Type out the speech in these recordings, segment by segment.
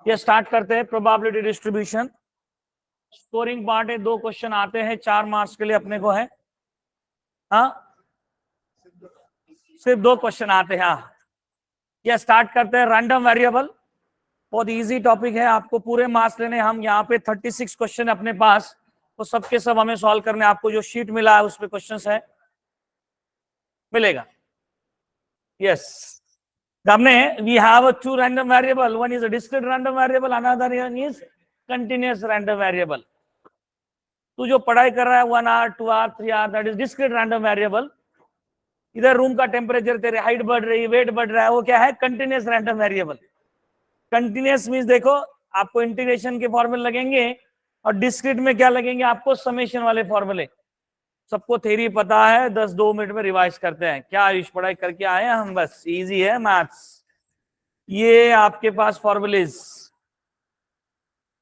ये स्टार्ट करते हैं प्रोबेबिलिटी डिस्ट्रीब्यूशन। स्कोरिंग पार्ट है, 2 क्वेश्चन आते हैं 4 मार्क्स के लिए अपने को है। हाँ, सिर्फ 2 क्वेश्चन आते हैं। हाँ, ये स्टार्ट करते हैं रैंडम वेरिएबल। बहुत इजी टॉपिक है, आपको पूरे मार्क्स लेने। हम यहाँ पे 36 क्वेश्चन अपने पास, तो सबके सब हमें सॉल्व करने। आपको जो शीट मिला है उसमें क्वेश्चंस है, मिलेगा। यस, हमने we have 2 random variable, one is a discrete random variable, another one is continuous random variable. तू जो पढ़ाई कर रहा है 1 hour 2 hour 3 hour, that is discrete random variable. इधर रूम का टेम्परेचर, तेरे हाइट बढ़ रही है, वेट बढ़ रहा है, वो क्या है? Continuous random variable. Continuous means देखो, आपको इंटीग्रेशन के फॉर्मूले लगेंगे, और डिस्क्रीट में क्या लगेंगे आपको? समेशन वाले फॉर्मूले। सबको थ्योरी पता है, 10-2 मिनट में रिवाइज करते हैं। क्या आयुष पढ़ाई करके आए हैं हम? बस इजी है मैथ्स। ये आपके पास formulas.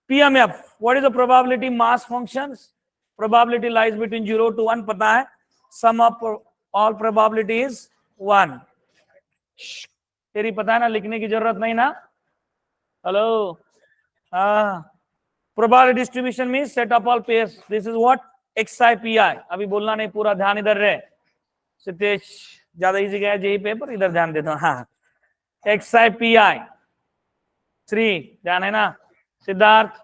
PMF, what is the probability mass functions? Probability lies between 0 to 1, पता है। Sum of all probability is 1। तेरी पता है ना, लिखने की जरूरत नहीं ना? Hello, probability distribution means set of all pairs. This is what? XI/PI। अभी बोलना नहीं, पूरा ध्यान इधर रहे। सितेश, ज्यादा इजी गया जेई पेपर, इधर ध्यान देता हूं। हाँ, XI/PI 3, ध्यान है ना? सिद्धार्थ,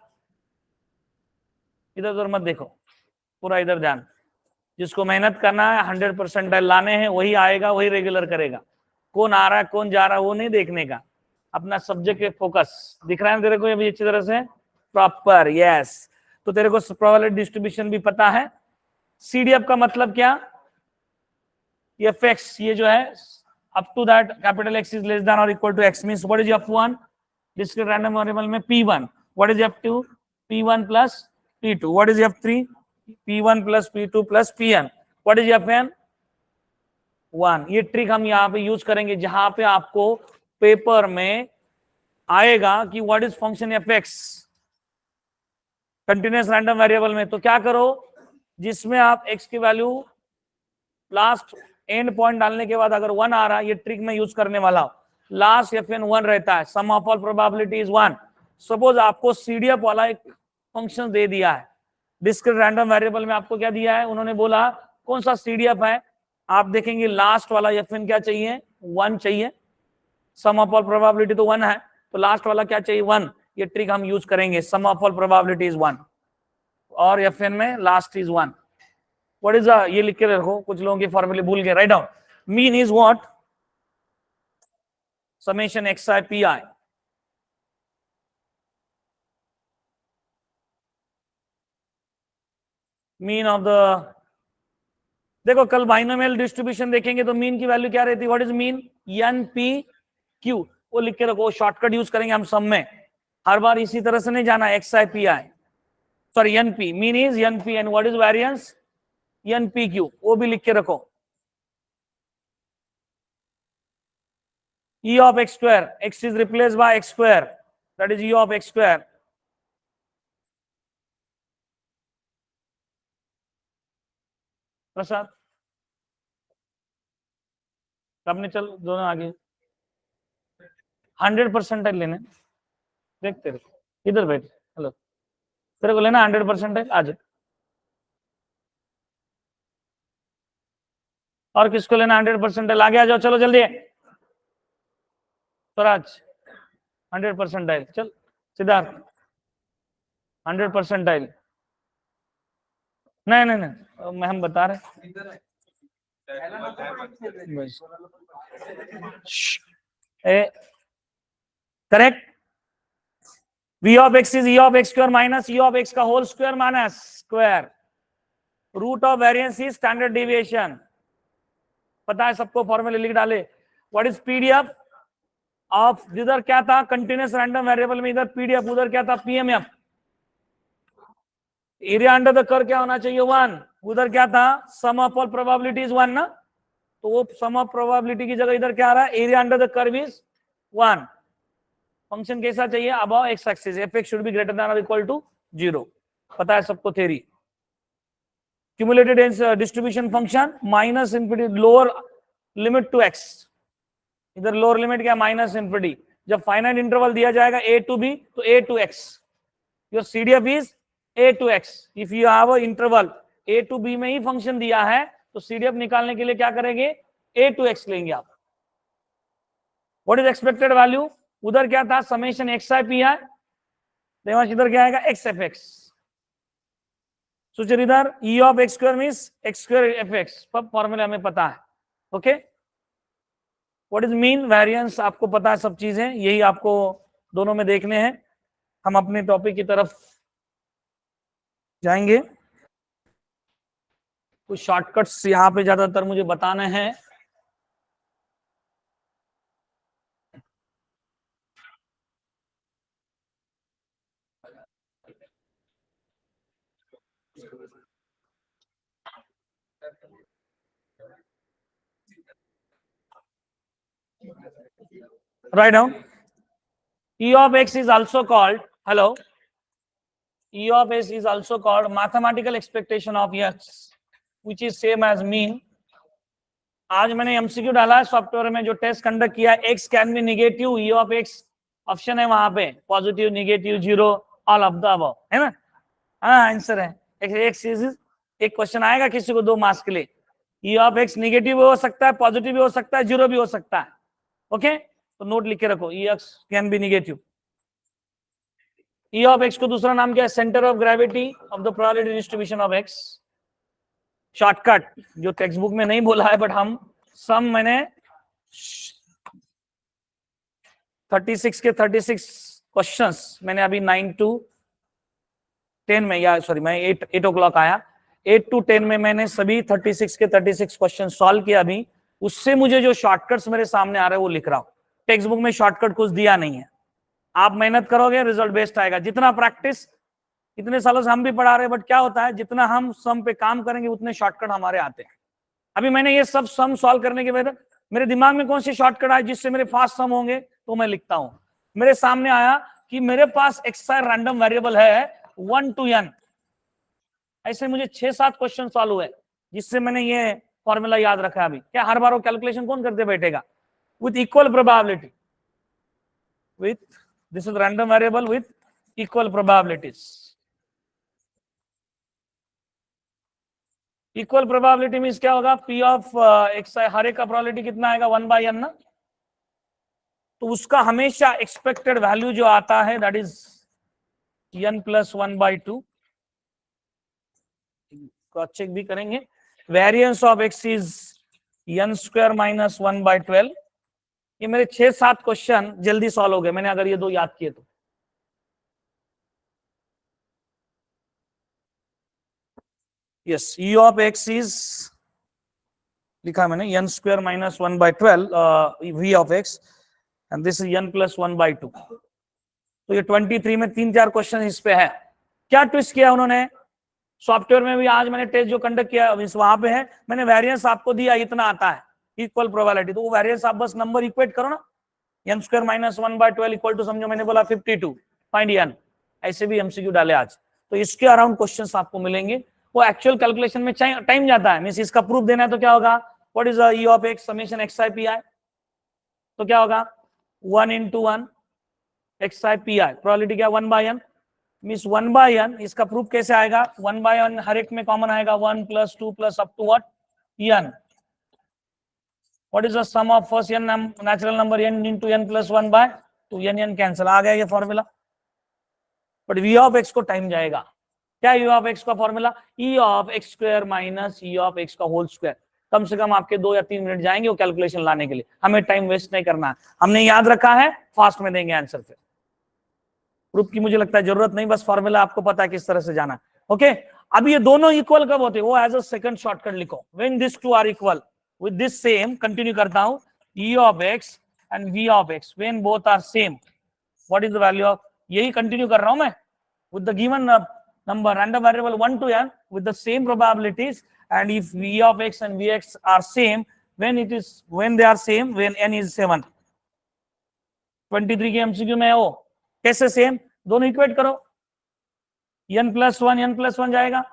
इधर उधर मत देखो, पूरा इधर ध्यान। जिसको मेहनत करना है, 100% लाने हैं, वही आएगा, वही रेगुलर करेगा। कौन आ रहा है कौन जा रहा है वो नहीं देखने का, अपना सब्जेक्ट पे फोकस। दिख रहा है तेरे को अभी अच्छी तरह से? Proper, yes. तो तेरे को प्रोबेबिलिटी डिस्ट्रीब्यूशन भी पता है। CDF का मतलब क्या? Fx, ये जो है up to that capital X is less than और equal to X means what is F1? Discrete random variable में P1। What is F2? P1 plus P2। What is F3? P1 plus P2 plus Pn। What is Fn? 1। ये trick हम यहाँ पे use करेंगे, जहां पे आपको पेपर में आएगा कि what is function Fx continuous random variable में। तो क्या करो, जिसमें आप x की वैल्यू लास्ट एंड पॉइंट डालने के बाद अगर 1 आ रहा है, ये ट्रिक में यूज करने वाला हूं। लास्ट Fn 1 रहता है, sum of all probability is 1। Suppose आपको CDF वाला एक फंक्शन दे दिया है, डिस्क्रीट रैंडम वेरिएबल में आपको क्या दिया है? उन्होंने बोला कौन सा CDF है? आप देखेंगे लास्ट वाला Fn क्या चाहिए? 1 चाहिए। सम ऑफ ऑल प्रोबेबिलिटी तो 1 है, तो लास्ट वाला क्या चाहिए? 1। ये ट्रिक हम यूज करेंगे, सम ऑफ ऑल प्रोबेबिलिटी इज 1 और Fn में लास्ट इज 1। व्हाट इज ये लिख के रखो, कुछ लोगों के फॉर्मूले भूल गए। Write down, mean is what? Summation XI/PI। Mean of the, देखो कल बाइनोमियल डिस्ट्रीब्यूशन देखेंगे तो मीन की वैल्यू क्या रहती है? What is mean? NPQ। वो लिख के रखो, शॉर्टकट यूज करेंगे हम सब में। हर बार इसी तरह से नहीं जाना। XI/PI, sorry NP, mean is NP and what is variance? NPQ, वो भी लिख के रखो। E of x square, x is replaced by x square, that is E of x square। प्रसाद, अपने चल दोनों आगे। 100% लेने, देख तेरे इधर बैठ। हेलो, तेरे को लेना 100% आज। और किसको लेना 100%? आगे आ जाओ, चलो जल्दी। स्वराज 100%। चल सिद्धार्थ 100%। नहीं नहीं नहीं, मैं हम बता रहे। Correct. V of x is E of x square minus E of x का whole square minus square. Root of variance is standard deviation, पता है सबको, फॉर्मूले लिख डाले। व्हाट इज PDF ऑफ, इधर क्या था? कंटिन्यूअस रैंडम वेरिएबल में इधर PDF, उधर क्या था? PMF। Area under the curve क्या होना चाहिए? 1। उधर क्या था? सम ऑफ ऑल प्रोबेबिलिटी इज 1 ना, तो वो सम ऑफ प्रोबेबिलिटी की जगह इधर क्या आ रहा है? Area under the curve is 1। Function कैसा चाहिए? Above x axis, Fx should be greater than और इक्वल टू 0। पता है सबको theory? Cumulated distribution function minus infinity lower limit to x, इधर लोअर लिमिट क्या माइनस इन्फिनिटी। जब फाइनाइट इंटरवल दिया जाएगा a to b तो a to x, your CDF is a to x। If you have a interval a to b में ही function दिया है तो CDF निकालने के लिए क्या करेंगे, a to x लेंगे आप। व्हाट इज एक्सपेक्टेड वैल्यू, उधर क्या था समेशन एक्स आई पी आई, देवांश इधर क्या आएगा एक्स एफ एक्स। सुचर इधर ई of x square means x square F x, formula हमें पता है। Okay, what is mean variance आपको पता है, सब चीजें यही आपको दोनों में देखने हैं। हम अपने टॉपिक की तरफ जाएंगे। कुछ शॉर्टकट्स यहाँ पे ज्यादातर मुझे बताने हैं। Write down. E of x is also called, hello, E of x is also called mathematical expectation of x, which is same as mean. आज मैंने एमसीक्यू डाला है सॉफ्टवेयर में, जो टेस्ट कंडक्ट किया है, x can be negative, E of x option है वहां पे, positive, negative, zero, all of the above, है ना। हाँ आंसर है x इज, एक क्वेश्चन आएगा किसी को 2 मार्क्स के लिए, E of x निगेटिव भी हो सकता है, पॉजिटिव भी हो सकता है, जीरो भी हो सकता है। ओके, तो नोट लिख के रखो, E x can be negative. E of x को दूसरा नाम क्या है, centre of gravity of the probability distribution of x। Shortcut जो टेक्स्ट बुक में नहीं बोला है, बट हम सम मैंने 36 के 36 क्वेश्चंस मैंने अभी 9 to 10 में, या सॉरी मैं 8 o'clock आया, 8 to 10 में मैंने सभी 36 के 36 क्वेश्चन सॉल्व किया। अभी उससे मुझे जो शॉर्टकट्स मेरे सामने आ रहे हैं वो लिख रहा हूं। टेक्स्ट बुक में शॉर्टकट कुछ दिया नहीं है, आप मेहनत करोगे रिजल्ट बेस्ट आएगा। जितना प्रैक्टिस, इतने सालों से हम भी पढ़ा रहे हैं, बट क्या होता है जितना हम सम पे काम करेंगे उतने शॉर्टकट हमारे आते हैं। अभी मैंने ये सब सम सॉल्व करने के बाद मेरे दिमाग में कौन सी शॉर्टकट आए जिससे मेरे फास्ट सम होंगे, तो मैं लिखता हूं। मेरे सामने आया कि मेरे पास एक्सआई रैंडम वेरिएबल है 1 to n, ऐसे मुझे 6-7 क्वेश्चन सॉल्व हुए जिससे मैंने ये फॉर्मूला याद रखा है। अभी क्या हर बार वो कैलकुलेशन कौन करते बैठेगा, with equal probability, with this is random variable with equal probabilities. Equal probability means क्या होगा, पी ऑफ एक्स आई, हर एक का प्रोबेबिलिटी कितना आएगा 1/n ना, तो उसका हमेशा एक्सपेक्टेड वैल्यू जो आता है that is n + 1/2। Cross check भी करेंगे। Variance of x is n² - 1/12। ये मेरे 6-7 क्वेश्चन जल्दी सॉल्व हो गए मैंने अगर ये 2 याद किए तो। Yes, E of x is लिखा मैंने n² - 1/12 V of x, and this is n + 1/2। तो ये 23 में 3-4 क्वेश्चन इस पे है। क्या ट्विस्ट किया उन्होंने सॉफ्टवेयर में भी, आज मैंने टेस्ट जो कंडक्ट किया वहां पे है, मैंने वेरिएंस आपको दिया इतना आता है इक्वल प्रोबेबिलिटी, तो वो वेरिएंस आप बस नंबर इक्वेट करो ना, n² - 1/12 इक्वल टू, समझो मैंने बोला 52, फाइंड n, ऐसे भी एमसीक्यू डाले आज। तो इसके अराउंड क्वेश्चंस आपको मिलेंगे। वो एक्चुअल कैलकुलेशन में टाइम जाता है, मींस इसका प्रूफ देना है तो क्या होगा, what is E of x summation xi pi, तो क्या होगा 1 × 1 xi pi, प्रोबेबिलिटी क्या 1/n, मींस 1/n। इसका प्रूफ कैसे आएगा, 1/n हर एक में कॉमन आएगा, 1 + 2 + up to what n। What is the sum of first n natural number n × n + 1/2, n cancel, आ गया ये formula. But V of x को टाइम जाएगा। क्या U of x का formula, E of x² - E of x का whole square. कम से कम आपके 2 या 3 मिनट जाएंगे वो कैलकुलेशन लाने के लिए, हमें टाइम वेस्ट नहीं करना है, हमने याद रखा है, फास्ट में देंगे आंसर। फिर प्रूफ की मुझे लगता है जरूरत नहीं, बस फॉर्मूला आपको पता है किस तरह से जाना। ओके, अब ये दोनों इक्वल कब होते हैं, वो एज अ सेकंड शॉर्टकट लिखो, when this two are equal with this same, continue करता हूं, E of x and V of x when both are same, what is the value of, यही कंटिन्यू कर रहा हूं मैं, with the given number random variable 1 to n with the same probabilities, and if V of x and Vx are same, when they are same, when n is 7। 23 के MCQ में है वो, कैसे सेम, दोनों इक्वेट करो, n + 1 n + 1 जाएगा,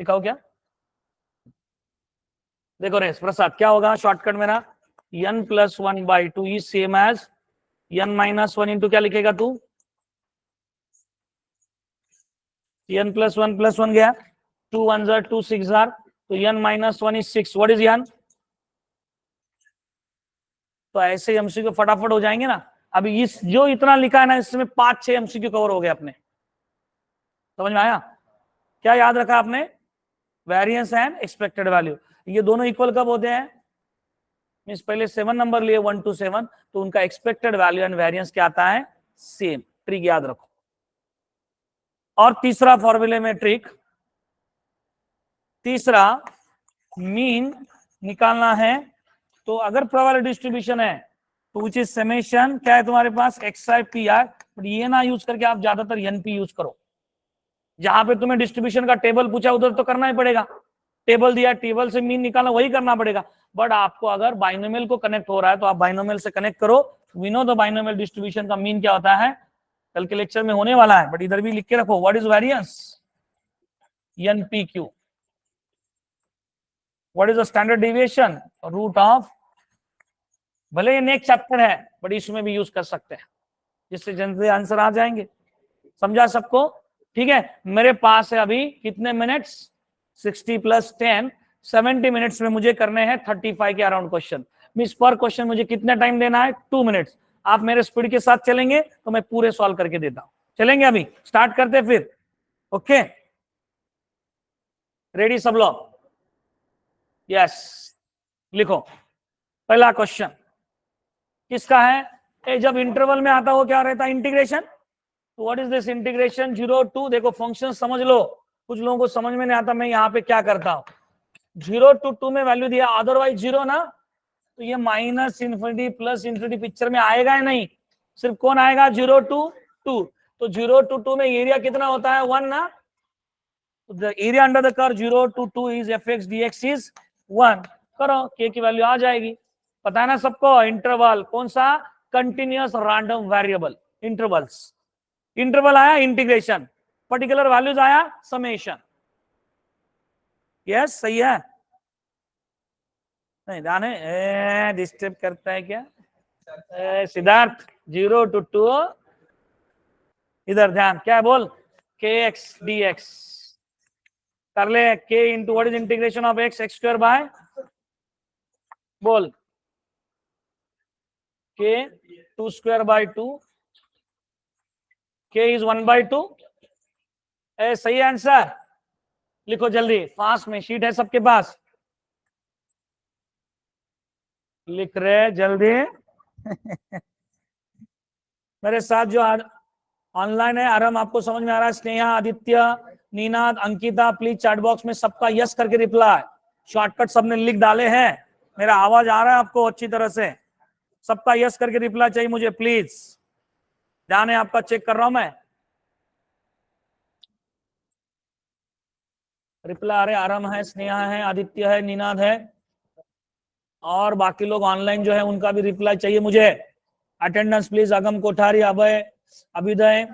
लिखाओ क्या? देखो रेस प्रसाद क्या होगा शॉर्टकट मेरा, n plus 1/2 is same as n minus 1 into क्या लिखेगा तू, n प्लस वन गया, 2 1 जार 2 6 जार, तो n minus 1 is 6, what is n? तो ऐसे एमसीक्यू फटाफट हो जाएंगे ना। अभी इस जो इतना लिखा है ना इसमें 5-6 एमसीक्यू कवर हो गए अपने, समझ में आया? क्या याद रखा आपने? वेरिएंस एंड एक्सपेक्टेड वैल्यू, ये दोनों इक्वल कब होते हैं? मींस पहले 7 नंबर लिए 1 to 7, तो उनका एक्सपेक्टेड वैल्यू एंड वेरिएंस क्या आता है? सेम। ट्रिक याद रखो। और तीसरा फॉर्मूले में ट्रिक, तीसरा मीन निकालना है। तो अगर प्रोबेबिलिटी डिस्ट्रीब्यूशन है तो विच इज समेशन क्या है तुम्हारे पास, xi pi, बट ये ना यूज करके आप ज्यादातर np यूज करो। जहां पे तुम्हें डिस्ट्रीब्यूशन का टेबल पूछा उधर तो करना ही पड़ेगा, टेबल दिया टेबल से मीन निकालना वही करना पड़ेगा। बट आपको अगर बाइनोमियल को कनेक्ट हो रहा है तो आप बाइनोमियल से कनेक्ट करो। We know the binomial distribution का मीन क्या होता है, कल के लेक्चर में होने वाला है, बट इधर भी लिख के रखो, what is variance, npq, what is the standard deviation, root of. भले ये नेक्स्ट चैप्टर है बट इसमें भी यूज कर सकते हैं, जिससे जल्दी आंसर आ जाएंगे। समझा सबको? ठीक है, मेरे पास है अभी कितने मिनट्स, 60 + 10 70 मिनट्स में मुझे करने हैं 35 के अराउंड क्वेश्चन। मींस पर क्वेश्चन मुझे कितना टाइम देना है, 2 मिनट्स। आप मेरे स्पीड के साथ चलेंगे तो मैं पूरे सॉल्व करके देता हूं। चलेंगे, अभी स्टार्ट करते फिर। ओके, रेडी सब लोग? यस, लिखो। पहला क्वेश्चन किसका है? जब इंटरवल में आता हो क्या रहता है, इंटीग्रेशन। तो what is this integration, 0 to, देखो फंक्शन समझ लो, कुछ लोगों को समझ में नहीं आता मैं यहाँ पे क्या करता हूँ। 0 to 2 में वैल्यू दिया, अदरवाइज 0 ना, तो ये minus infinity plus infinity picture में आएगा ही नहीं, सिर्फ कौन आएगा, 0 to 2। तो 0 to 2 में एरिया कितना होता है, 1 ना, the area under the curve 0 to 2 is fx dx is 1। करो, k की वैल्यू आ जाएगी। पता है ना सबको? इंटरवल कौन सा, continuous random variable, intervals. Interval आया इंटीग्रेशन, पर्टिकुलर वैल्यूज आया समेशन। यस, सही है। नहीं जाने डिस्टर्ब करता है क्या सिद्धार्थ, 0 to 2, इधर ध्यान, क्या है बोल, kx dx कर ले, k into what is integration of x² by, बोल, k 2² 2, k इज 1/2। सही आंसर, लिखो जल्दी, फास्ट में, शीट है सबके पास, लिख रहे जल्दी मेरे साथ जो ऑनलाइन है, आराम आपको समझ में आ रहा है? Sneha, Aditya, Ninad, Ankita, please chat box में सबका यस करके रिप्लाई, शॉर्टकट सबने लिख डाले हैं। मेरा आवाज आ रहा है आपको अच्छी तरह से? सबका यस करके रिप्लाई चाहिए मुझे प्लीज, ध्यान है आपका, चेक कर रहा हूं मैं। रिप्लाई आ रहे, आराम है, स्नेहा है, आदित्य है, नीनाद है, और बाकी लोग ऑनलाइन जो है उनका भी रिप्लाई चाहिए मुझे। अटेंडेंस प्लीज, अगम कोठारी, अभय, अभिदय,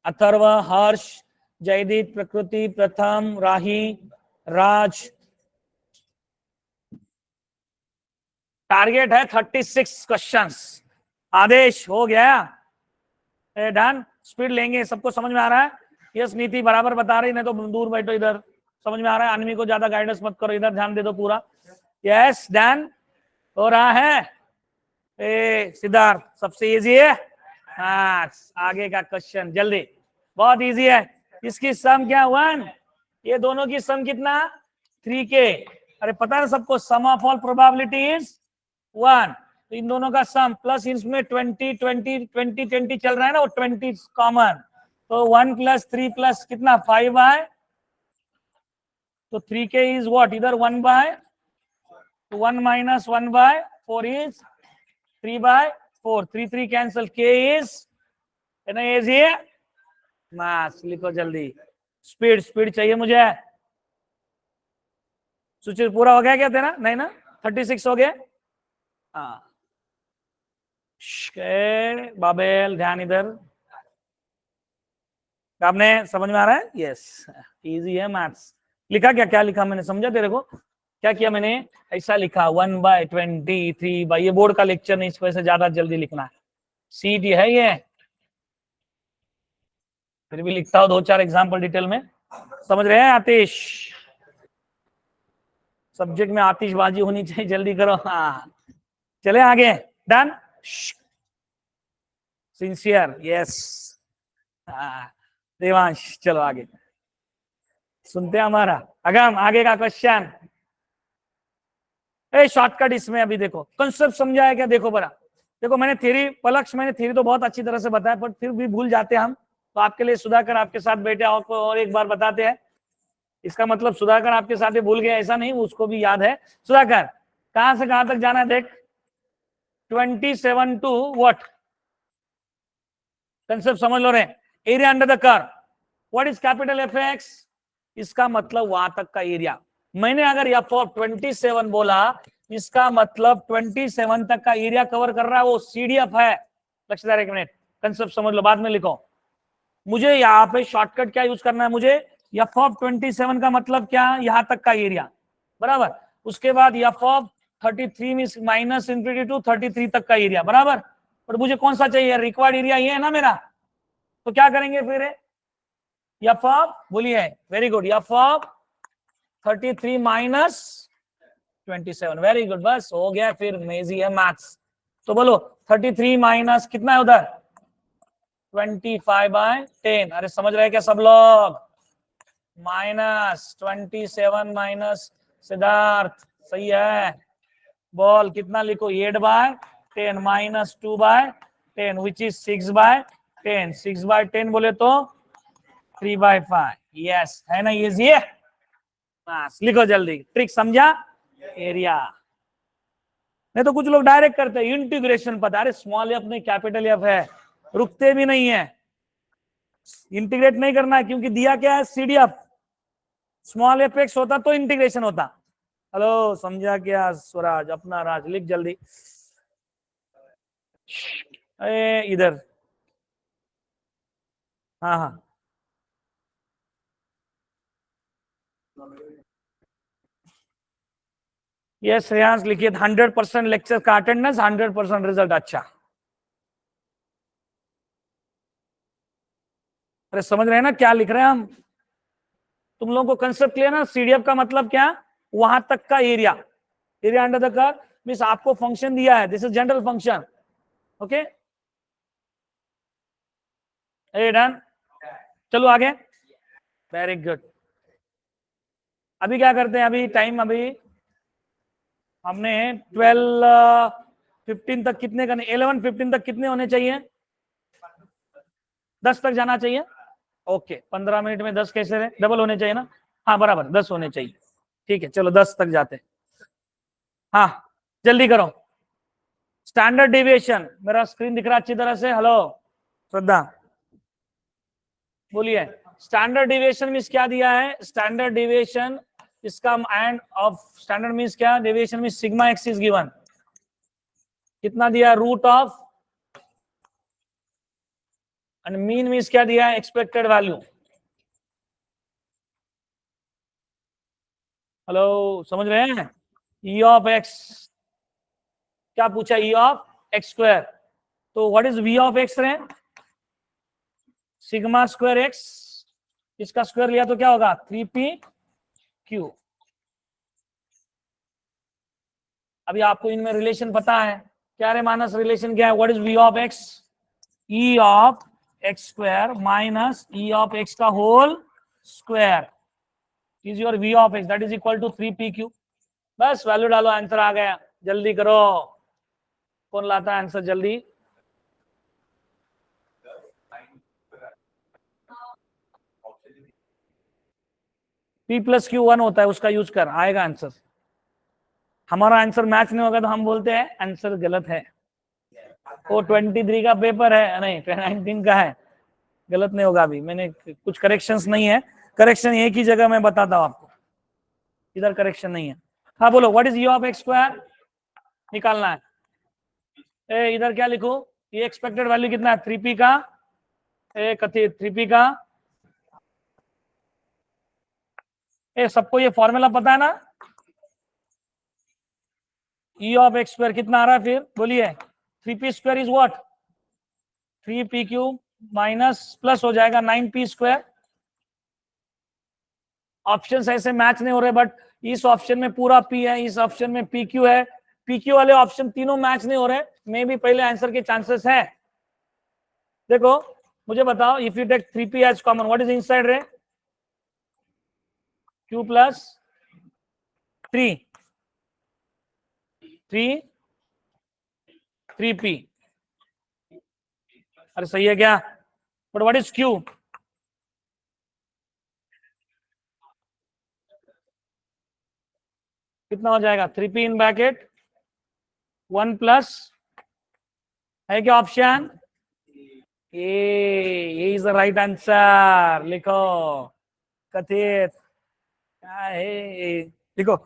अथर्व, हर्ष, जयदीप, प्रकृति, प्रथम, राही, राज। टारगेट है 36 क्वेश्चंस। आदेश हो गया, डन। स्पीड लेंगे, सबको समझ में आ रहा है? यस, नीति बराबर बता रही, नहीं तो दूर बैठो इधर। समझ में आ रहा है? आदमी को ज्यादा गाइडेंस मत करो, इधर ध्यान दे दो पूरा। यस, डन हो रहा है। सिद्धार्थ, सबसे इजी है। हाँ, आगे का क्वेश्चन जल्दी, बहुत इजी है। इसकी सम क्या, 1। ये दोनों की सम कितना, 3k। अरे पता है सबको, सम ऑफ ऑल प्रोबेबिलिटी इज 1। तो इन दोनों का सम प्लस इसमें 20 20 20 20 चल रहा है ना, वो 20 कॉमन, तो 1 + 3 + कितना, 5 है। तो 3k इज व्हाट, इधर 1/, 1 - 1/4 is 3/4, 3 3 cancel, k is easy है। मास लिखो जल्दी, स्पीड स्पीड चाहिए मुझे। सूचित पूरा हो गया क्या तेरा? नहीं ना, 36 हो गया। हाँ, बाबेल ध्यान इधर, आपने समझ में आ रहा है? यस, इजी है मैथ्स। लिखा क्या, क्या लिखा मैंने, समझा तेरे को क्या किया मैंने? ऐसा लिखा 1/23 ये बोर्ड का लेक्चर नहीं, इस वजह से ज्यादा जल्दी लिखना है। सीडी है ये, फिर भी लिखता हूँ 2-4 एग्जाम्पल डिटेल में। समझ रहे हैं? आतिश, सब्जेक्ट में आतिशबाजी होनी चाहिए, जल्दी करो। हाँ चले आगे, डन, सिंसियर, यस। देवांश चलो आगे सुनते हैं हमारा। अगम आगे का क्वेश्चन, शॉर्टकट इसमें अभी देखो, कंसेप्ट समझाया क्या, देखो बड़ा, देखो मैंने थ्योरी, पलक्ष मैंने थ्योरी तो बहुत अच्छी तरह से बताया, पर फिर भी भूल जाते हैं हम, तो आपके लिए सुधाकर आपके साथ बैठे और एक बार बताते हैं। इसका मतलब सुधाकर आपके साथ ही भूल गया ऐसा नहीं, उसको भी याद है। सुधाकर कहां से कहां तक जाना है देख, 27 टू व्हाट, कंसेप्ट समझ लो रे। Area under the curve, what is capital F x, इसका मतलब वहां तक का एरिया। मैंने अगर एफ ऑफ 27 बोला, इसका मतलब 27 तक का एरिया कवर कर रहा है, वो सीडीएफ है। लक्ष्यदार एक मिनट, कंसेप्ट समझ लो, बाद में लिखो। मुझे यहाँ पे शॉर्टकट क्या यूज करना है, मुझे एफ ऑफ 27 का मतलब क्या, यहां तक का एरिया, बराबर। उसके बाद एफ ऑफ 33 में माइनस इंफिनिटी टू 33 तक का एरिया, बराबर। और मुझे कौन सा चाहिए, रिक्वायर्ड एरिया ये है ना मेरा, तो क्या करेंगे फिर, एफ ऑफ, बोलिए, very good, F of 33 minus 27, very good, बस हो गया, फिर मेजी है मैथ्स। तो बोलो 33 माइनस कितना है उधर, 25/10, अरे समझ रहे हैं क्या सब लोग, माइनस 27 माइनस सिद्धार्थ, सही है, बोल कितना लिखो, 8/10 माइनस 2/10 विच इज 6/10, 6/10 बोले तो 3/5, यस है ना, ये बस लिखो जल्दी, ट्रिक समझा, एरिया। नहीं तो कुछ लोग डायरेक्ट करते हैं इंटीग्रेशन, पता, अरे स्मॉल एफ नहीं कैपिटल एफ है, रुकते भी नहीं है, इंटीग्रेट नहीं करना है, क्योंकि दिया क्या है, सीडीएफ, स्मॉल एफ एक्स होता तो इंटीग्रेशन होता। हेलो समझा क्या स्वराज, अपना राज लिख जल्दी, इधर, हाँ हाँ, ये श्रेयांश लिखिए, 100% लेक्चर का अटेंडेंस, 100% रिजल्ट अच्छा। अरे समझ रहे हैं ना क्या लिख रहे हैं हम, तुम लोगों को कंसेप्ट क्लियर ना, सीडीएफ का मतलब क्या, वहां तक का area, area under the curve means आपको फंक्शन दिया है, this is general function, okay, done, चलो आगे, वेरी गुड। अभी क्या करते हैं, अभी टाइम, अभी हमने 12:15 तक कितने करने, 11:15 तक कितने होने चाहिए, 10 तक जाना चाहिए, ओके, 15 मिनट में 10 कैसे रहे, डबल होने चाहिए ना, हाँ बराबर 10 होने चाहिए, ठीक है, चलो 10 तक जाते, हाँ जल्दी करो। स्टैंडर्ड डेविएशन, मेरा स्क्रीन दिख रहा है अच्छी तरह से, हेलो श्रद्धा, बोलिए, स्टैंडर्ड डेविएशन मींस क्या दिया है, स्टैंडर्ड डेविएशन, इसका एंड ऑफ स्टैंडर्ड मींस क्या, deviation means sigma x is given, कितना दिया, root of, and mean means क्या दिया है, एक्सपेक्टेड वैल्यू। हेलो समझ रहे हैं, ई ऑफ एक्स, क्या पूछा, ई ऑफ एक्स स्क्वायर, तो what is V of x रहे, सिग्मा स्क्वायर एक्स, इसका स्क्वायर लिया तो क्या होगा, 3p/q। अभी आपको इनमें रिलेशन पता है क्या रे मानस, रिलेशन क्या है, what is V of x, E of x square minus E of x का whole square is your V of x, that is equal to 3p/q। बस वैल्यू डालो, आंसर आ गया, जल्दी करो, कौन लाता है आंसर जल्दी, p+q 1 होता है, उसका यूज कर, आएगा आंसर। हमारा आंसर मैच नहीं होगा तो हम बोलते हैं आंसर गलत है, वो 23 का पेपर है, नहीं 19 का है, गलत नहीं होगा, अभी मैंने कुछ करेक्शंस नहीं है, करेक्शन एक ही जगह मैं बताता हूँ आपको, इधर करेक्शन नहीं है। हाँ बोलो, what is you of x square, निकालना है, इधर क्या लिखो, ये एक्सपेक्टेड वैल्यू कितना है, 3p का, कथी 3p का सबको ये फॉर्मूला पता है ना? ई ऑफ एक्स स्क्वायर कितना आ रहा है फिर बोलिए? 3p² is what? 3p³ minus plus हो जाएगा 9p²। ऑप्शन ऐसे मैच नहीं हो रहे, बट इस ऑप्शन में पूरा p है, इस ऑप्शन में pq है। pq वाले ऑप्शन तीनों मैच नहीं हो रहे, मे भी पहले आंसर के चांसेस है। देखो मुझे बताओ, if you take 3p as common, what is inside रे? q plus 3 3p। अरे सही है क्या? But what is q? कितना हो जाएगा? 3p इन ब्रैकेट 1 प्लस, है क्या ऑप्शन? ये इज द राइट आंसर। लिखो कथित क्या है, लिखो।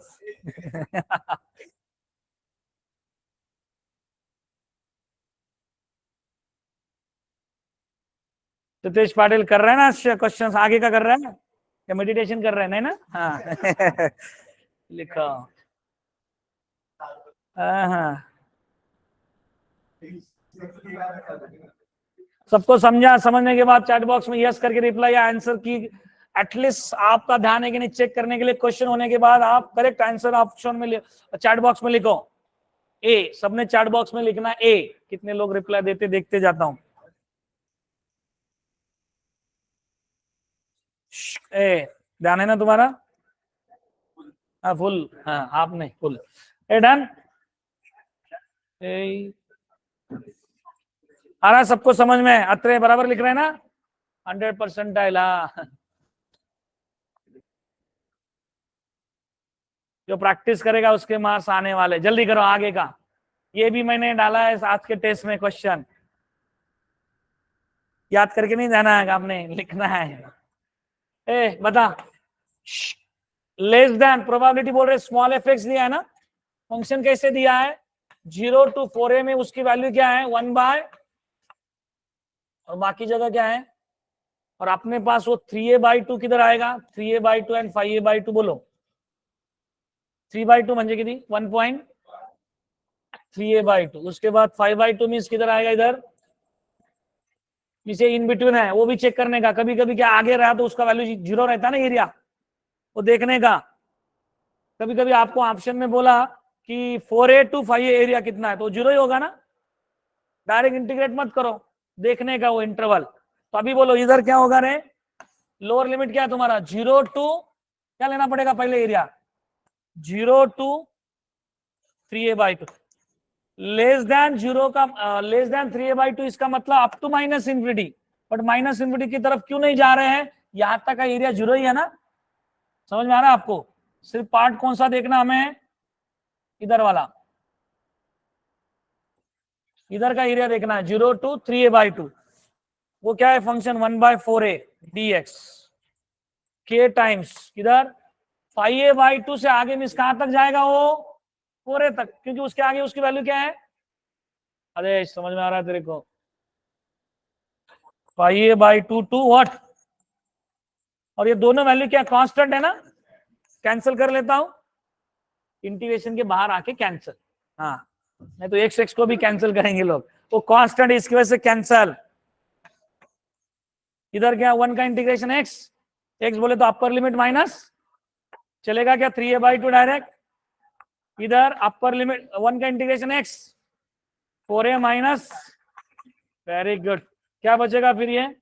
सतीश पाटिल कर रहे हैं ना क्वेश्चन? आगे का कर रहे हैं या मेडिटेशन कर रहे हैं? नहीं ना? हाँ। लिखो। हाँ, सबको समझा? समझने के बाद चैट बॉक्स में यस करके रिप्लाई या आंसर की। एटलीस्ट आपका ध्यान है कि नहीं चेक करने के लिए, क्वेश्चन होने के बाद आप करेक्ट आंसर ऑप्शन में चैट बॉक्स में लिखो। ए, सबने चैट बॉक्स में लिखना ए। कितने लोग रिप्लाई देते देखते जाता हूं। ए, ध्यान है ना तुम्हारा? हाँ फुल, हाँ आप नहीं फुल। ए डन। आ रहा सबको समझ में? अत्रे बराबर लिख रहे हैं ना? 100% हाँ। जो प्रैक्टिस करेगा उसके मार्क्स आने वाले। जल्दी करो आगे का। ये भी मैंने डाला है आज के टेस्ट में क्वेश्चन। याद करके नहीं जाना है, आपने लिखना है। ए बता, लेस देन प्रोबेबिलिटी बोल रहे, स्मॉल एफ एक्स दिया है ना? फंक्शन कैसे दिया है? 0 to 4a में उसकी वैल्यू क्या है? 1/, और बाकी जगह क्या है? और अपने पास वो 3a/2 किधर आएगा? 3a/2 एंड 5a/2 बोलो। 3/2 म्हणजे किती? 1.3a/2। उसके बाद 5/2 मीन्स किधर आएगा? इधर जिसे इन बिटवीन है वो भी चेक करने का। कभी कभी क्या आगे रहा तो उसका वैल्यू 0 रहता है ना, एरिया, वो देखने का। कभी कभी आपको ऑप्शन में बोला कि 4a to 5a एरिया कितना है, तो 0 ही होगा ना। डायरेक्ट इंटीग्रेट मत करो, देखने का वो इंटरवल। तो अभी बोलो इधर क्या होगा रे? लोअर लिमिट क्या है तुम्हारा? 0 to क्या लेना पड़ेगा पहले? Area 0 to 3a/2। Less than 0 का लेस देन 3a/2 इसका मतलब up to minus infinity. But minus infinity की तरफ क्यों नहीं जा रहे हैं? यहां तक का एरिया 0 ही है ना। समझ में आ रहा है आपको? सिर्फ पार्ट कौन सा देखना हमें? इधर वाला, इधर का एरिया देखना है। 0 to 3a/2 वो क्या है? Function 1/4a dx k times इधर 5a/2 से आगे मीन्स कहां तक जाएगा? वो 4a तक, क्योंकि उसके आगे उसकी वैल्यू क्या है? अरे समझ में आ रहा है तेरे को? 5a/2 to what? और ये दोनों वैल्यू क्या कांस्टेंट है ना? कैंसिल कर लेता हूं, इंटीग्रेशन के बाहर आके कैंसिल। हाँ, नहीं तो x को भी कैंसिल करेंगे लोग, वो कांस्टेंट इसकी वजह से कैंसिल। इधर क्या 1 का इंटीग्रेशन x बोले तो अपर लिमिट माइनस चलेगा क्या? 3a/2 direct. इधर अपर लिमिट 1 का integration x 4a minus, very good. क्या बचेगा फिर? ये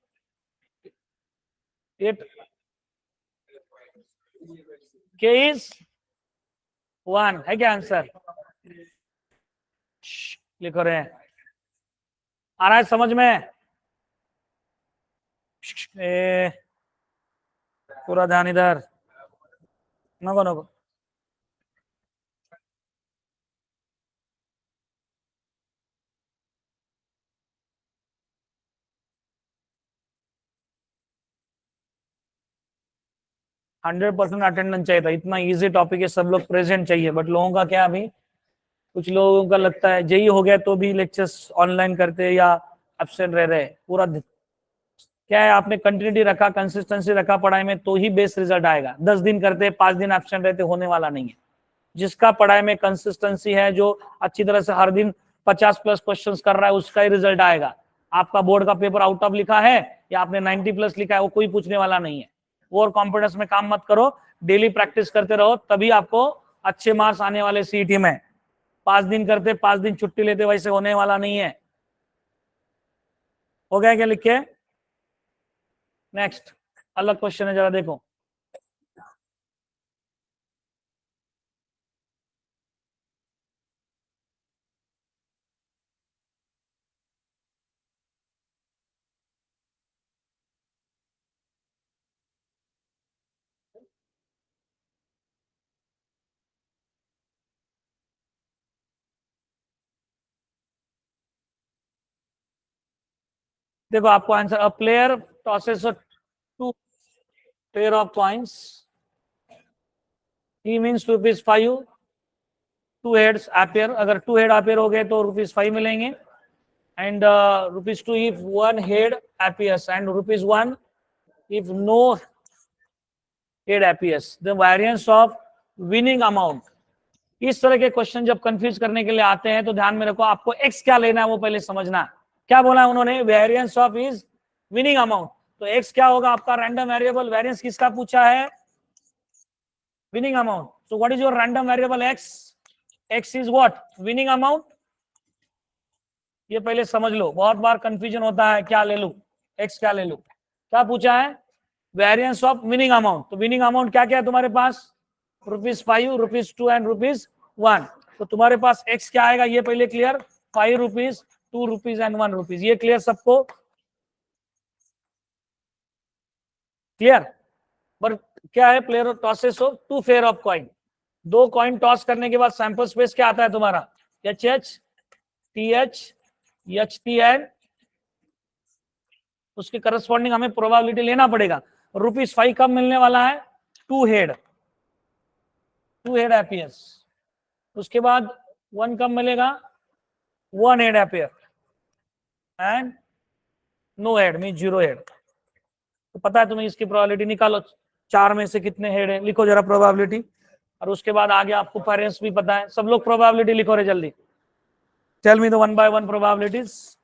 8 k इज 1 है क्या आंसर? लिख रहे हैं, आ रहा है समझ में? पूरा ध्यान इधर। नको नको, 100% अटेंडेंस चाहिए था। इतना इजी टॉपिक है, सब लोग प्रेजेंट चाहिए। बट लोगों का क्या, अभी कुछ लोगों का लगता है जेई हो गया तो भी लेक्चर्स ऑनलाइन करते या एब्सेंट रह रहे। पूरा क्या है, आपने कंटिन्यूटी रखा, कंसिस्टेंसी रखा पढ़ाई में, तो ही बेस्ट रिजल्ट आएगा। 10 दिन करते 5 दिन एब्सेंट रहते होने वाला नहीं है। जिसका पढ़ाई में कंसिस्टेंसी है, जो अच्छी तरह से हर दिन 50+ क्वेश्चंस कर रहा है, उसका ही रिजल्ट आएगा। आपका बोर्ड का पेपर आउट ऑफ लिखा है या आपने 90+ लिखा है, वो कोई पूछने वाला नहीं है। ओवर कॉन्फिडेंस में काम मत करो, डेली प्रैक्टिस करते रहो, तभी आपको अच्छे मार्क्स आने वाले सीईटी में। 5 दिन करते 5 दिन छुट्टी लेते, वैसे होने वाला नहीं है। हो गया क्या लिख के? नेक्स्ट अलग क्वेश्चन है, जरा देखो। देखो आपको answer, a player tosses two pair of coins, he means ₹5, 2 heads appear. अगर 2 हेड अपेयर हो गए तो ₹5 मिलेंगे, and ₹2 if 1 head appears, and ₹1 if no head appears. The variance of winning amount. इस तरह के क्वेश्चन जब कंफ्यूज करने के लिए आते हैं तो ध्यान में रखो, आपको एक्स क्या लेना है वो पहले समझना। क्या बोला है उन्होंने? Variance of is winning amount. तो एक्स क्या होगा आपका? Random variable. वेरिएंस किसका पूछा है? Winning amount. So what is your random variable? X. X is what? Winning amount. ये पहले समझ लो, बहुत बार कंफ्यूजन होता है, क्या ले लूं, एक्स क्या ले लूं। क्या पूछा है? Variance of winning amount. तो विनिंग अमाउंट क्या क्या है तुम्हारे पास? ₹5, ₹2 एंड ₹1। तो तुम्हारे पास एक्स क्या आएगा ये पहले क्लियर? ₹5, ₹2 एंड ₹1। ये क्लियर सबको? क्लियर? पर क्या है? Player tosses of 2 pair of coin. 2 coin toss करने के बाद सैंपल स्पेस क्या आता है तुम्हारा? HH, TH, HT एंड उसके करस्पॉन्डिंग हमें प्रोबेबिलिटी लेना पड़ेगा। ₹5 कब मिलने वाला है? 2 हेड अपीयर्स। उसके बाद 1 कब मिलेगा? 1 head appear and no head mean 0 head. तो पता है तुम्हें, इसकी प्रोबेबिलिटी निकालो, 4 में से कितने हेड है, लिखो जरा प्रोबेबिलिटी। और उसके बाद आगे आपको पेरेंट्स भी पता है, सब लोग प्रोबेबिलिटी लिखो रे जल्दी। Tell me the 1 by 1 probabilities.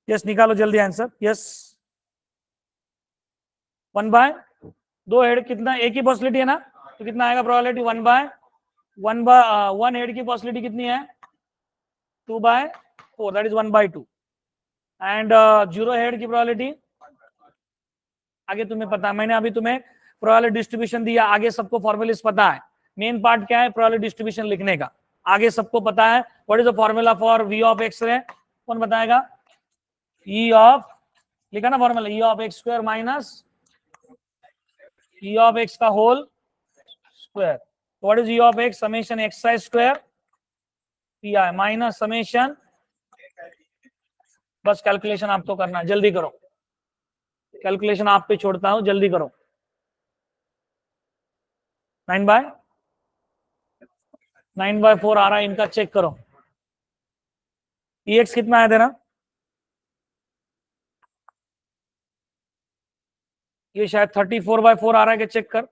Yes, निकालो जल्दी आंसर। यस, 1 by 2 हेड कितना? एक ही पॉसिबिलिटी है ना, तो कितना आएगा प्रोबेबिलिटी? 1 हेड की पॉसिबिलिटी कितनी है? 2/4, दैट इज 1/2। एंड 0 हेड की प्रोबेबिलिटी आगे तुम्हें पता है, मैंने अभी तुम्हें प्रोबेबिलिटी डिस्ट्रीब्यूशन दिया, आगे सबको फॉर्मूलाज पता है। मेन पार्ट क्या है? प्रोबेबिलिटी डिस्ट्रीब्यूशन लिखने का। आगे सबको पता है what is the formula for V of x रे? कौन बताएगा? E ऑफ, लिखा ना formula, E of x square minus E of x का whole square. What is E of x? Summation x square pi minus summation, बस calculation आपको करना है, जल्दी करो। कैलकुलेशन आप पे छोड़ता हूं, जल्दी करो। 9/4 आ रहा है इनका, चेक करो। EX कितना है तेरा? ये शायद 34/4 आ रहा है, कि चेक कर।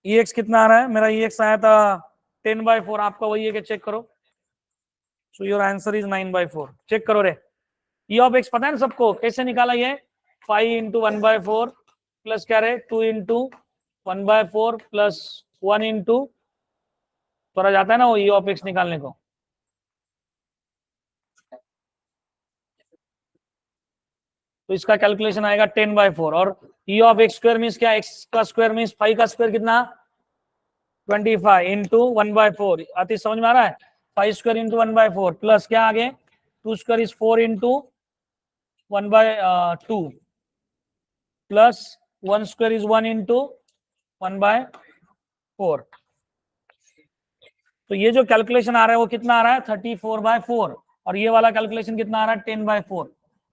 EX कितना आ रहा है? मेरा EX आया था 10/4, आपका वही है, कि चेक करो। So your answer is 9/4। Check करो रे। E ऑफ x पता है ना सबको, कैसे निकाला ये? 5 into 1/4 प्लस क्या रहे? 2 into 1/4 प्लस 1 into, थोड़ा जाता है ना वो E ऑफ x निकालने को। तो इसका कैलकुलेशन आएगा 10/4। और E of x square means क्या? x का स्क्वायर मीन्स 5 का स्क्वायर कितना? 25 into 1/4। अति समझ में आ रहा है? 5 स्क्वायर into 1/4 प्लस क्या आगे? 2 square is 4 into 1/2 plus 1 square is 1 into 1/4। तो ये जो कैलकुलेशन आ रहा है वो कितना आ रहा है? 34/4। और ये वाला कैलकुलेशन कितना आ रहा है? 10/4।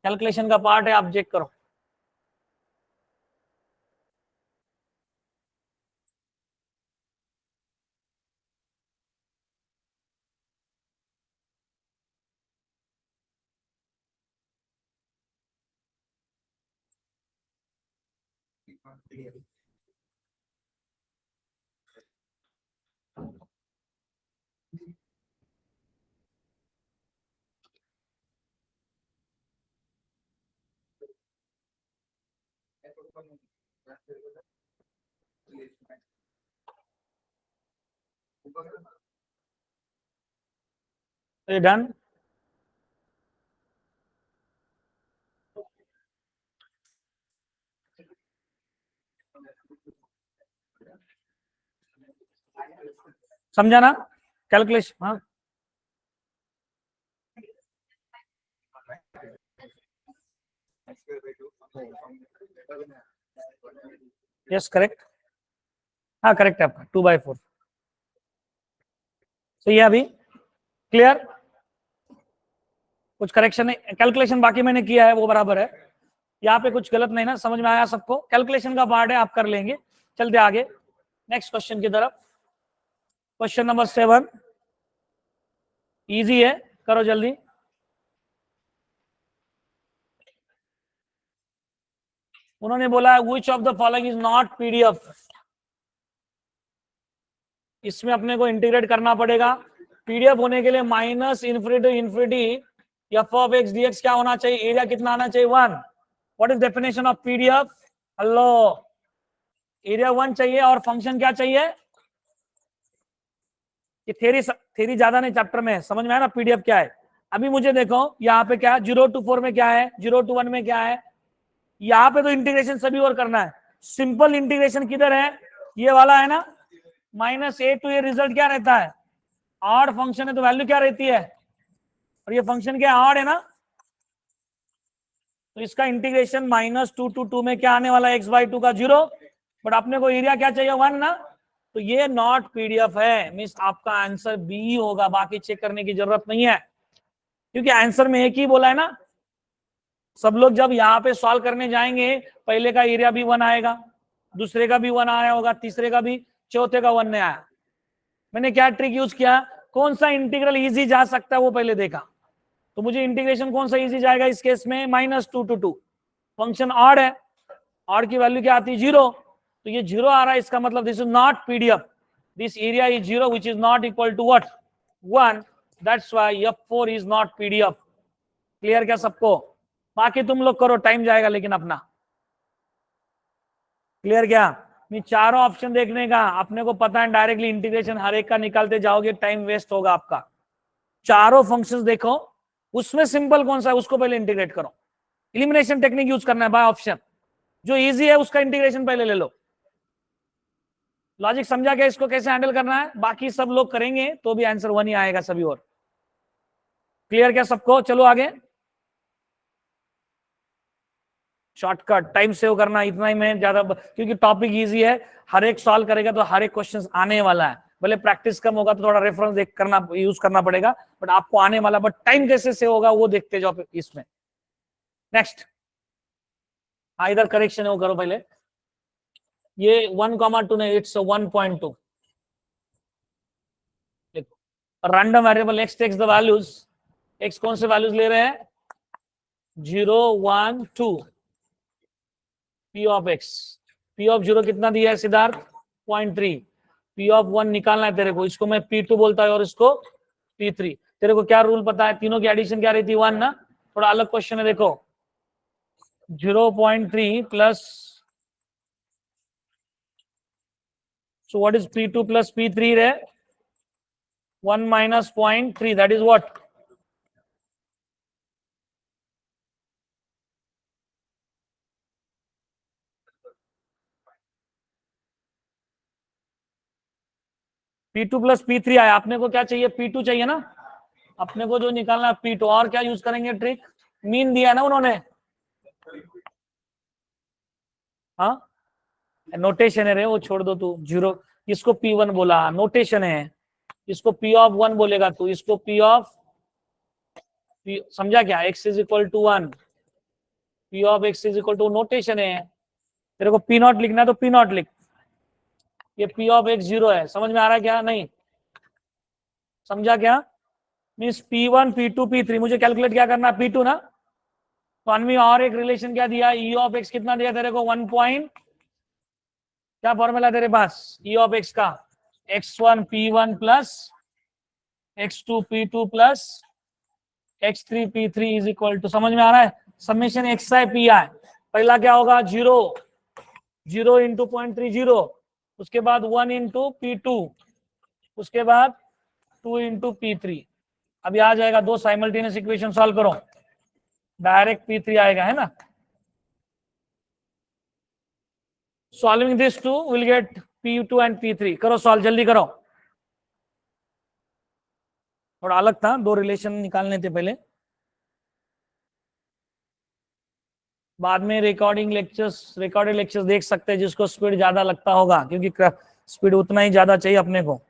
कैलकुलेशन का पार्ट है, आप चेक करो। डन। समझा ना कैलकुलेशन? हाँ, यस करेक्ट। हाँ करेक्ट है आपका 2/4 सही है। अभी क्लियर? कुछ करेक्शन नहीं, कैलकुलेशन बाकी मैंने किया है वो बराबर है, यहाँ पे कुछ गलत नहीं ना? समझ में आया सबको? कैलकुलेशन का पार्ट है, आप कर लेंगे। चलते आगे नेक्स्ट क्वेश्चन की तरफ। क्वेश्चन नंबर 7 इजी है, करो जल्दी। उन्होंने बोला which of the following is not PDF. इसमें अपने को इंटीग्रेट करना पड़ेगा। पीडीएफ होने के लिए minus infinity to infinity f of x dx क्या होना चाहिए? एरिया कितना आना चाहिए? 1। What is definition of PDF? Hello, area 1 चाहिए और फंक्शन क्या चाहिए? ये थेरी ज्यादा नहीं चैप्टर में, समझ में आया ना पीडीएफ क्या है? अभी मुझे देखो यहाँ पे क्या है, 0 to 4 में क्या है, 0 to 1 में क्या है। यहाँ पे तो इंटीग्रेशन सभी और करना है। सिंपल इंटीग्रेशन किधर है? ये वाला है ना, -a to a रिजल्ट क्या रहता है? ऑड फंक्शन है तो वैल्यू क्या रहती है? और ये फंक्शन क्या ऑड है ना, तो इसका इंटीग्रेशन -2 to 2 में क्या आने वाला है? x/2 का 0। बट अपने को एरिया क्या चाहिए? 1 ना। तो ये नॉट पीडीएफ है, मीन्स आपका आंसर बी होगा, बाकी चेक करने की जरूरत नहीं है, क्योंकि आंसर में एक ही बोला है ना। सब लोग जब यहाँ पे सॉल्व करने जाएंगे, पहले का एरिया भी 1 आएगा, दूसरे का भी 1 आया होगा, तीसरे का भी, चौथे का 1 नहीं आया। मैंने क्या ट्रिक यूज किया? कौन सा इंटीग्रल इजी जा सकता है वो पहले देखा। तो मुझे इंटीग्रेशन कौन सा इजी जाएगा इस केस में? -2 to 2। फंक्शन ऑड है, ऑड की वैल्यू क्या आती है? 0। तो ये 0 आ रहा है, इसका मतलब this is not PDF. This area is 0 which is not equal to what? 1। That's why F4 is not PDF. Clear क्या सबको? बाकी तुम लोग करो, टाइम जाएगा लेकिन अपना। क्लियर क्या? मैं चारों ऑप्शन देखने का, अपने को पता है डायरेक्टली इंटीग्रेशन हर एक का निकालते जाओगे, टाइम वेस्ट होगा आपका। चारों फंक्शंस देखो, उसमें सिंपल कौन सा है उसको पहले इंटीग्रेट करो। एलिमिनेशन टेक्निक यूज करना है बाय ऑप्शन, जो इजी है उसका इंटीग्रेशन पहले ले लो। लॉजिक समझा क्या? इसको कैसे हैंडल करना है? बाकी सब लोग करेंगे तो भी आंसर 1 ही आएगा सभी और। क्लियर क्या सबको? चलो आगे। शॉर्टकट, टाइम सेव करना, इतना ही मैं ज्यादा, क्योंकि टॉपिक इजी है, हर एक सॉल्व करेगा तो हर एक क्वेश्चन आने वाला है। भले प्रैक्टिस कम होगा तो थोड़ा रेफरेंस देख करना यूज करना पड़ेगा, बट आपको आने वाला, बट टाइम कैसे सेव होगा वो देखते जाओ इसमें। नेक्स्ट, इधर करेक्शन है वो करो पहले। ये 1,2 नहीं, it's 1.2। Random variable x takes the values. X कौन से वैल्यूज ले रहे हैं? 0, 1, 2। P of x, P of 0 कितना दिया है सिद्धार्थ? 0.3। पी ऑफ 1 निकालना है तेरे को, इसको मैं P2 बोलता है और इसको P3। तेरे को क्या रूल पता है? तीनों की एडिशन क्या रहती है? 1 ना। थोड़ा अलग क्वेश्चन है देखो, 0.3 plus, so what is P2 plus P3 रे? 1 minus 0.3, that is what? P2 plus P3 आया, अपने को क्या चाहिए? P2 चाहिए ना, अपने को जो निकालना है P2। और क्या यूज करेंगे ट्रिक? मीन दिया ना उन्होंने, हाँ नोटेशन है रे, वो छोड़ दो तू। 0, इसको P1 बोला, नोटेशन है। इसको P of 1 बोलेगा तू, इसको P of P, समझा क्या? x is equal to 1, P of x is equal to, notation है। तेरे को P0 लिखना है तो P0 लिख। ये P of x 0 है, समझ में आ रहा है क्या? नहीं समझा क्या? मीन्स P1, P2, P3 मुझे कैलकुलेट क्या करना? P2 ना। तो अनवी और एक रिलेशन क्या दिया? E of x कितना दिया तेरे को? 1.3। क्या फॉर्मूला तेरे पास ई ऑफ एक्स का, x1 p1 plus x2 p2 plus x3 p3 is equal to, समझ में आ रहा है, summation x i p i. पहला क्या होगा, 0 इंटू 0.30, उसके बाद 1 इंटू p2, उसके बाद 2 इंटू p3। अभी आ जाएगा, दो साइमल्टेनियस इक्वेशन सॉल्व करो, डायरेक्ट p3 आएगा, है ना। Solving this two will get p2 and p3। करो सॉल्व, जल्दी करो। थोड़ा अलग था, दो रिलेशन निकालने थे पहले, बाद में रिकॉर्डेड लेक्चर्स देख सकते हैं जिसको स्पीड ज्यादा लगता होगा, क्योंकि स्पीड उतना ही ज्यादा चाहिए अपने को।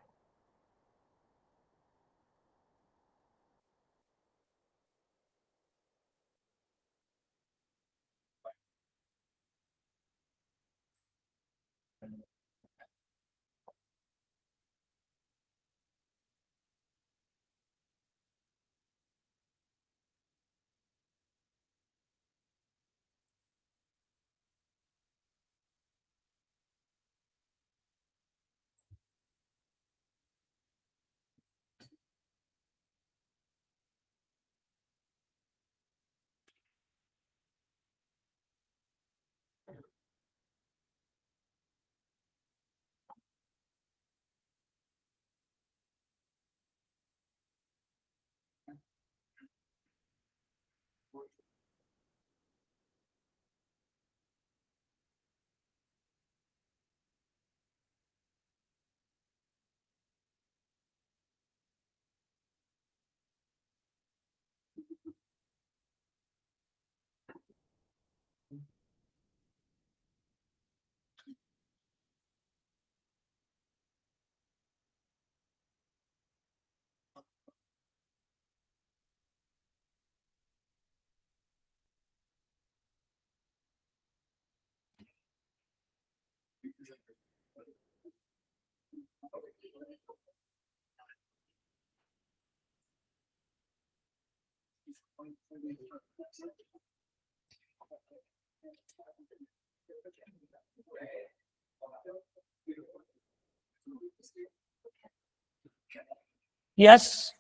यस,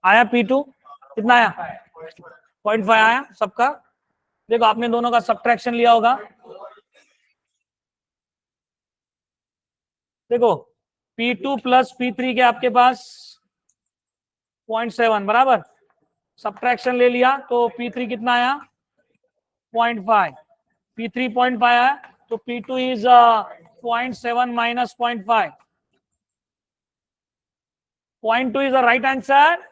आया P2 कितना आया, 0.5 आया सबका। देखो आपने दोनों का सब्ट्रैक्शन लिया होगा, देखो P2 प्लस P3 के आपके पास 0.7 बराबर, सब्ट्रैक्शन ले लिया तो P3 कितना आया 0.5, P3 0.5 आया, तो P2 is 0.7 minus 0.5, 0.2 is the right answer.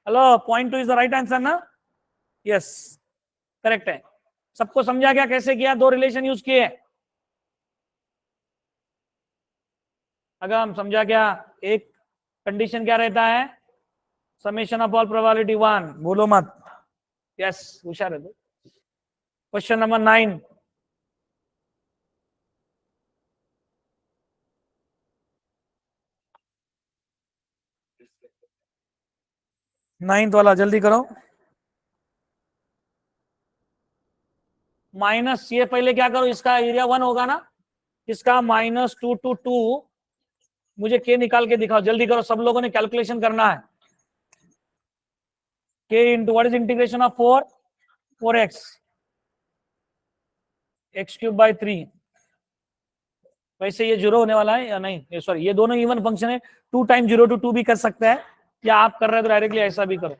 Hello, 0.2 is the right answer ना, यस करेक्ट है। सबको समझा क्या कैसे किया, दो रिलेशन यूज किए, अगर हम समझा क्या। एक कंडीशन क्या रहता है, समेशन ऑफ ऑल प्रोबेबिलिटी 1, बोलो मत, यस होशियार है। क्वेश्चन नंबर 9, नाइन्थ वाला जल्दी करो। माइनस, ये पहले क्या करो, इसका एरिया 1 होगा ना, इसका -2 to 2, मुझे के निकाल के दिखाओ, जल्दी करो, सब लोगों ने कैलकुलेशन करना है। के into what is integration of 4x, x³ 3। वैसे ये 0 होने वाला है या नहीं, सॉरी ये दोनों इवन फंक्शन है, 2 टाइम 0 to 2 भी कर सकता है, या आप कर रहे हो तो डायरेक्टली ऐसा भी करो।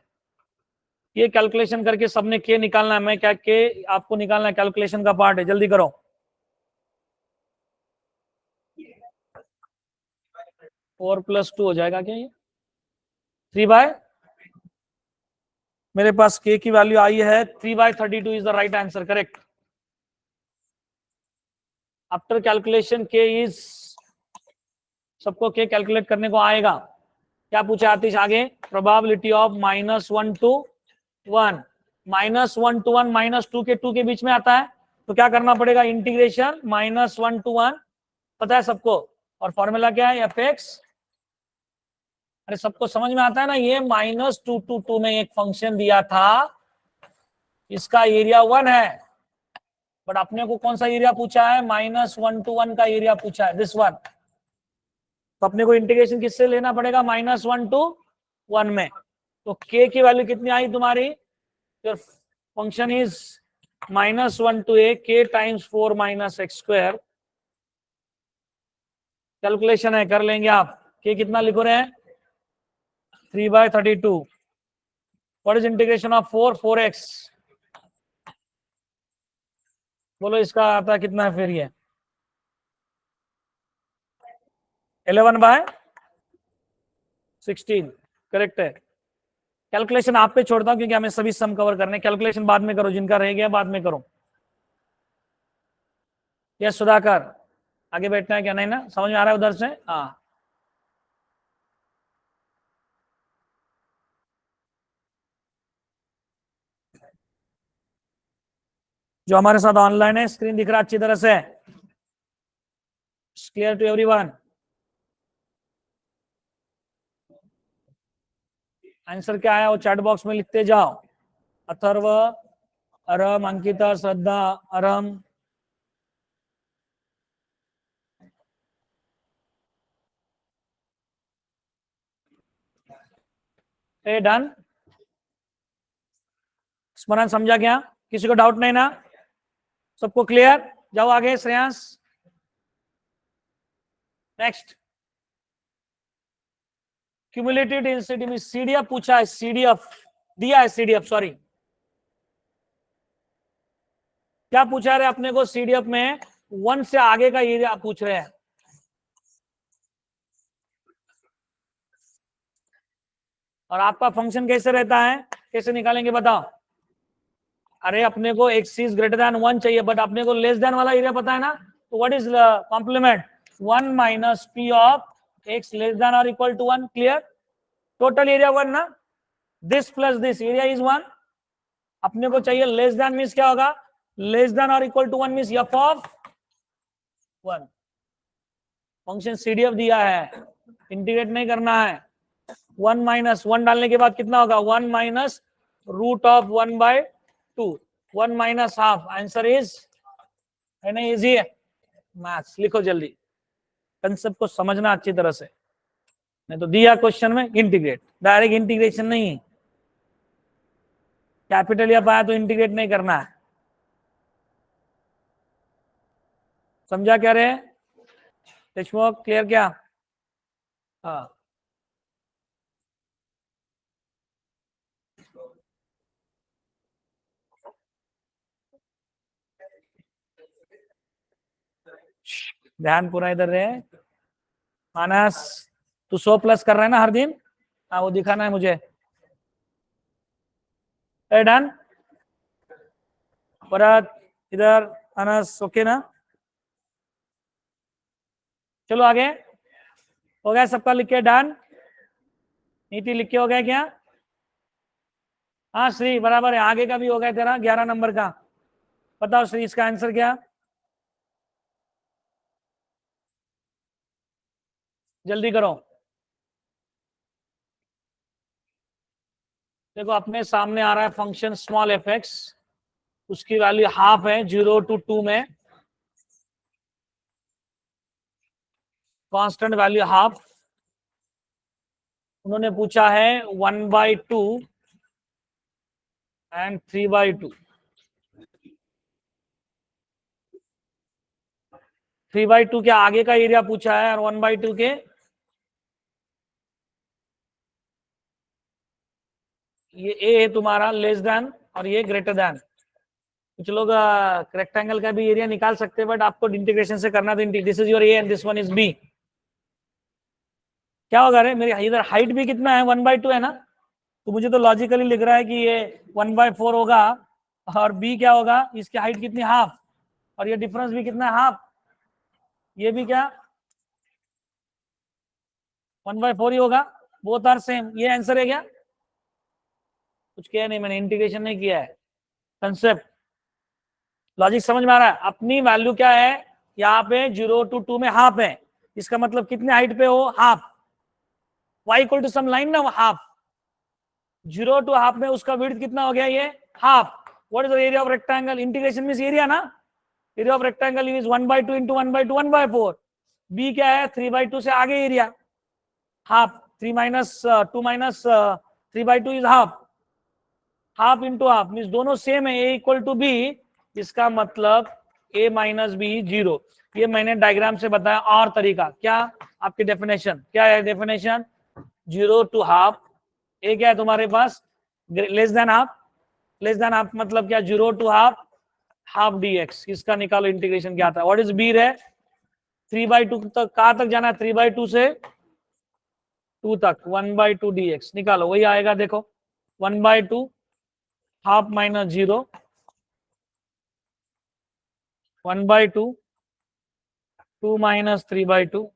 ये कैलकुलेशन करके सबने के निकालना है, मैं क्या के आपको निकालना है, कैलकुलेशन का पार्ट है, जल्दी करो। 4 + 2 हो जाएगा क्या ये 3/, मेरे पास के की वैल्यू आई है 3/32 is the right answer, correct. After calculation के इज, सबको के कैलकुलेट करने को आएगा। क्या पूछा आतिश आगे, प्रोबेबिलिटी ऑफ -1 to 1, -1 to 1 -2 के 2 के बीच में आता है, तो क्या करना पड़ेगा, इंटीग्रेशन -1 to 1, पता है सबको, और फॉर्मूला क्या है fx। अरे सबको समझ में आता है ना, ये -2 to 2 में एक फंक्शन दिया था, इसका एरिया 1 है, बट अपने को कौन सा एरिया पूछा है, -1 to 1 का एरिया पूछा है, दिस वन। तो अपने को इंटीग्रेशन किससे लेना पड़ेगा, -1 to 1 में। तो k की वैल्यू कितनी आई तुम्हारी, your function is -1 to a k times 4 - x²। Calculation है, कर लेंगे आप। k कितना लिखो रहे हैं, 3/32। What is integration of 4x? बोलो इसका आता कितना है फिर, ये 11/16 करेक्ट है। कैलकुलेशन आप पे छोड़ता हूं क्योंकि हमें सभी सम कवर करने। कैलकुलेशन बाद में करो, जिनका रह गया बाद में करो। यस सुधाकर, आगे बैठना है क्या, नहीं ना, समझ में आ रहा है उधर से? हाँ, जो हमारे साथ ऑनलाइन है, स्क्रीन दिख रहा अच्छी तरह से, क्लियर टू एवरीवन? आंसर क्या है वो चैट बॉक्स में लिखते जाओ। अथर्व, अरम, अंकिता, श्रद्धा, अरम, ए डन। स्मरण समझा क्या, किसी को डाउट नहीं ना, सबको क्लियर? जाओ आगे श्रेयांश, नेक्स्ट। क्यूमुलेटिव डेंसिटी में सीडीएफ पूछा है, सीडीएफ दिया है, सीडीएफ सॉरी, क्या पूछा है अपने को सीडीएफ में, 1 से आगे का एरिया पूछ रहे हैं। और आपका फंक्शन कैसे रहता है, कैसे निकालेंगे बताओ? अरे अपने को x इज ग्रेटर देन 1 चाहिए, बट अपने को लेस देन वाला एरिया पता है ना, तो what is complement, 1 - p of x less than और equal to 1। Clear? Total area 1 ना, this plus this area is 1। अपने को चाहिए लेस देन, मीन्स क्या होगा, लेस देन और equal to 1 means f of 1। Function CDF दिया है, इंटीग्रेट नहीं करना है। 1 - 1 डालने के बाद कितना होगा, 1 - √1/2, 1 - हाफ। आंसर इज, है ना, इजी है। मैथ्स लिखो जल्दी, कंसेप्ट को समझना अच्छी तरह से, नहीं तो दिया क्वेश्चन में इंटीग्रेट, डायरेक्ट इंटीग्रेशन नहीं है, कैपिटल या पाया तो इंटीग्रेट नहीं करना है। समझा क्या रहे देशमुख, क्लियर क्या? हाँ, ध्यान पूरा इधर रहे। मानस, तू 100+ कर रहा है ना हर दिन? हाँ, वो दिखाना है मुझे। डन, भरत इधर, मानस ओके ना? चलो आगे, हो गया सबका लिख के डन? नीति लिख के हो गया क्या? हाँ श्री बराबर है, आगे का भी हो गया तेरा 11 नंबर का। बताओ श्री, इसका आंसर क्या? जल्दी करो। देखो अपने सामने आ रहा है फंक्शन स्मॉल एफ एक्स, उसकी वैल्यू हाफ है 0 to 2 में, कांस्टेंट वैल्यू हाफ। उन्होंने पूछा है 1/2 एंड 3/2। 3/2 के आगे का एरिया पूछा है और 1/2 के, ये ए है तुम्हारा लेस देन और ये ग्रेटर देन। कुछ लोग रेक्टेंगल का भी एरिया निकाल सकते हैं, बट आपको इंटीग्रेशन से करना, तो this is your A and this one is B. क्या होगा रे, मेरी इधर हाइट भी कितना है, 1/2 है ना, तो मुझे तो लॉजिकली लिख रहा है कि ये 1/4 होगा, और बी क्या होगा, इसकी हाइट कितनी, हाफ, और ये डिफरेंस भी कितना है, हाफ। ये भी क्या 1/4 ही होगा, बोथ आर सेम। ये आंसर है क्या? कुछ किया नहीं मैंने, इंटीग्रेशन नहीं किया है। कंसेप्ट लॉजिक समझ में आ रहा है? अपनी वैल्यू क्या है, यहाँ पे 0 to 2 में हाफ है, इसका मतलब कितने हाइट पे हो, half. y equal to some line ना, हाफ। 0 to हाफ में उसका विड्थ कितना हो गया, ये half. What is the area of rectangle, integration means area ना, area of rectangle is 1/2 into 1/2 1/4। B क्या है 3/2 से आगे area half 3 minus 2 minus 3/2 is half half into half mean दोनों सेम है ए इक्वल टू बी इसका मतलब ए minus B zero. ये मैंने डायग्राम से बताया और तरीका क्या आपकी डेफिनेशन क्या है डेफिनेशन 0 टू हाफ ए क्या है तुम्हारे पास लेस देन हाफ मतलब क्या 0 to half half d x इसका निकालो इंटीग्रेशन क्या आता है व्हाट इज बी है 3/2 तक कहां तक जाना है 3/2 से 2 तक 1/2 डी एक्स निकालो वही आएगा देखो 1/2 हाफ माइनस 0 1/2 2 माइनस 3/2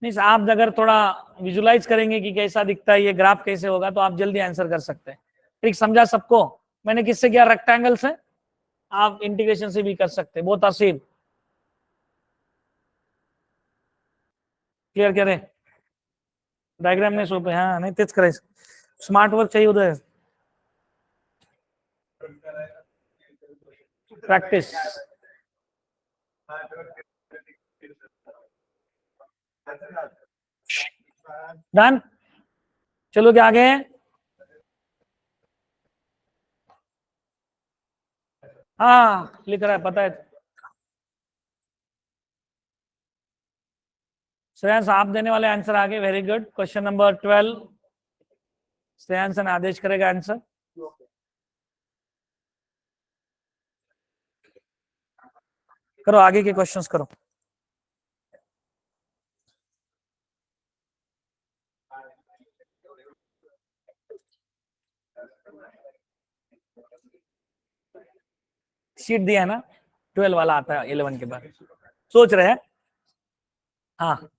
नहीं आप अगर थोड़ा विजुलाइज करेंगे कि कैसा दिखता है ये ग्राफ कैसे होगा तो आप जल्दी आंसर कर सकते हैं। ट्रिक समझा सबको मैंने किससे किया रेक्टेंगल से आप इंटीग्रेशन से भी कर सकते हैं बहुत आसान क्लियर करें डायग्राम में सोपे हाँ नहीं तेच करायचं स्मार्ट वर्क चाहिए उधर प्रैक्टिस डन चलो क्या आगे हाँ लिख रहा है पता है श्रेयांश आप देने वाले आंसर आगे very good question number 12 Shreyansh Adesh करेगा आंसर करो आगे के क्वेश्चंस करो शीट दिया है ना 12 वाला आता है 11 के बाद सोच रहे हैं हाँ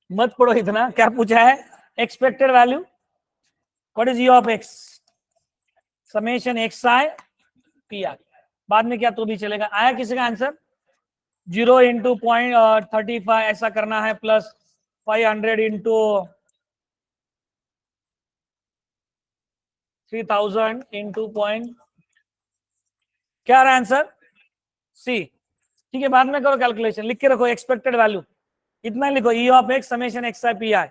मत पढ़ो इतना क्या पूछा है expected value what is you of x summation x i P R बाद में क्या तो भी चलेगा आया किसी का आंसर 0 इंटू 0.35 ऐसा करना है प्लस 500 इंटू 3000 इंटू पॉइंट क्या रहा आंसर सी ठीक है बाद में करो कैलकुलेशन लिख के रखो एक्सपेक्टेड वैल्यू इतना लिखो ई of x summation x i p आई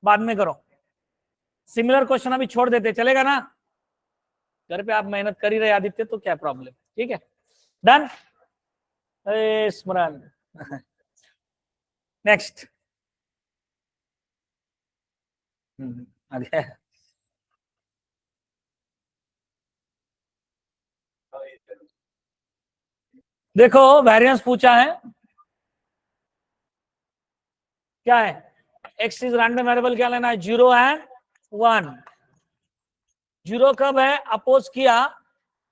बाद में करो सिमिलर क्वेश्चन अभी छोड़ देते चलेगा ना घर पे आप मेहनत कर ही रहे आदित्य तो क्या प्रॉब्लम ठीक है डन स्मरण नेक्स्ट देखो वेरिएंस पूछा है क्या है एक्स इज रैंडम वेरिएबल क्या लेना है 0 एंड 1 0 कब है अपोज किया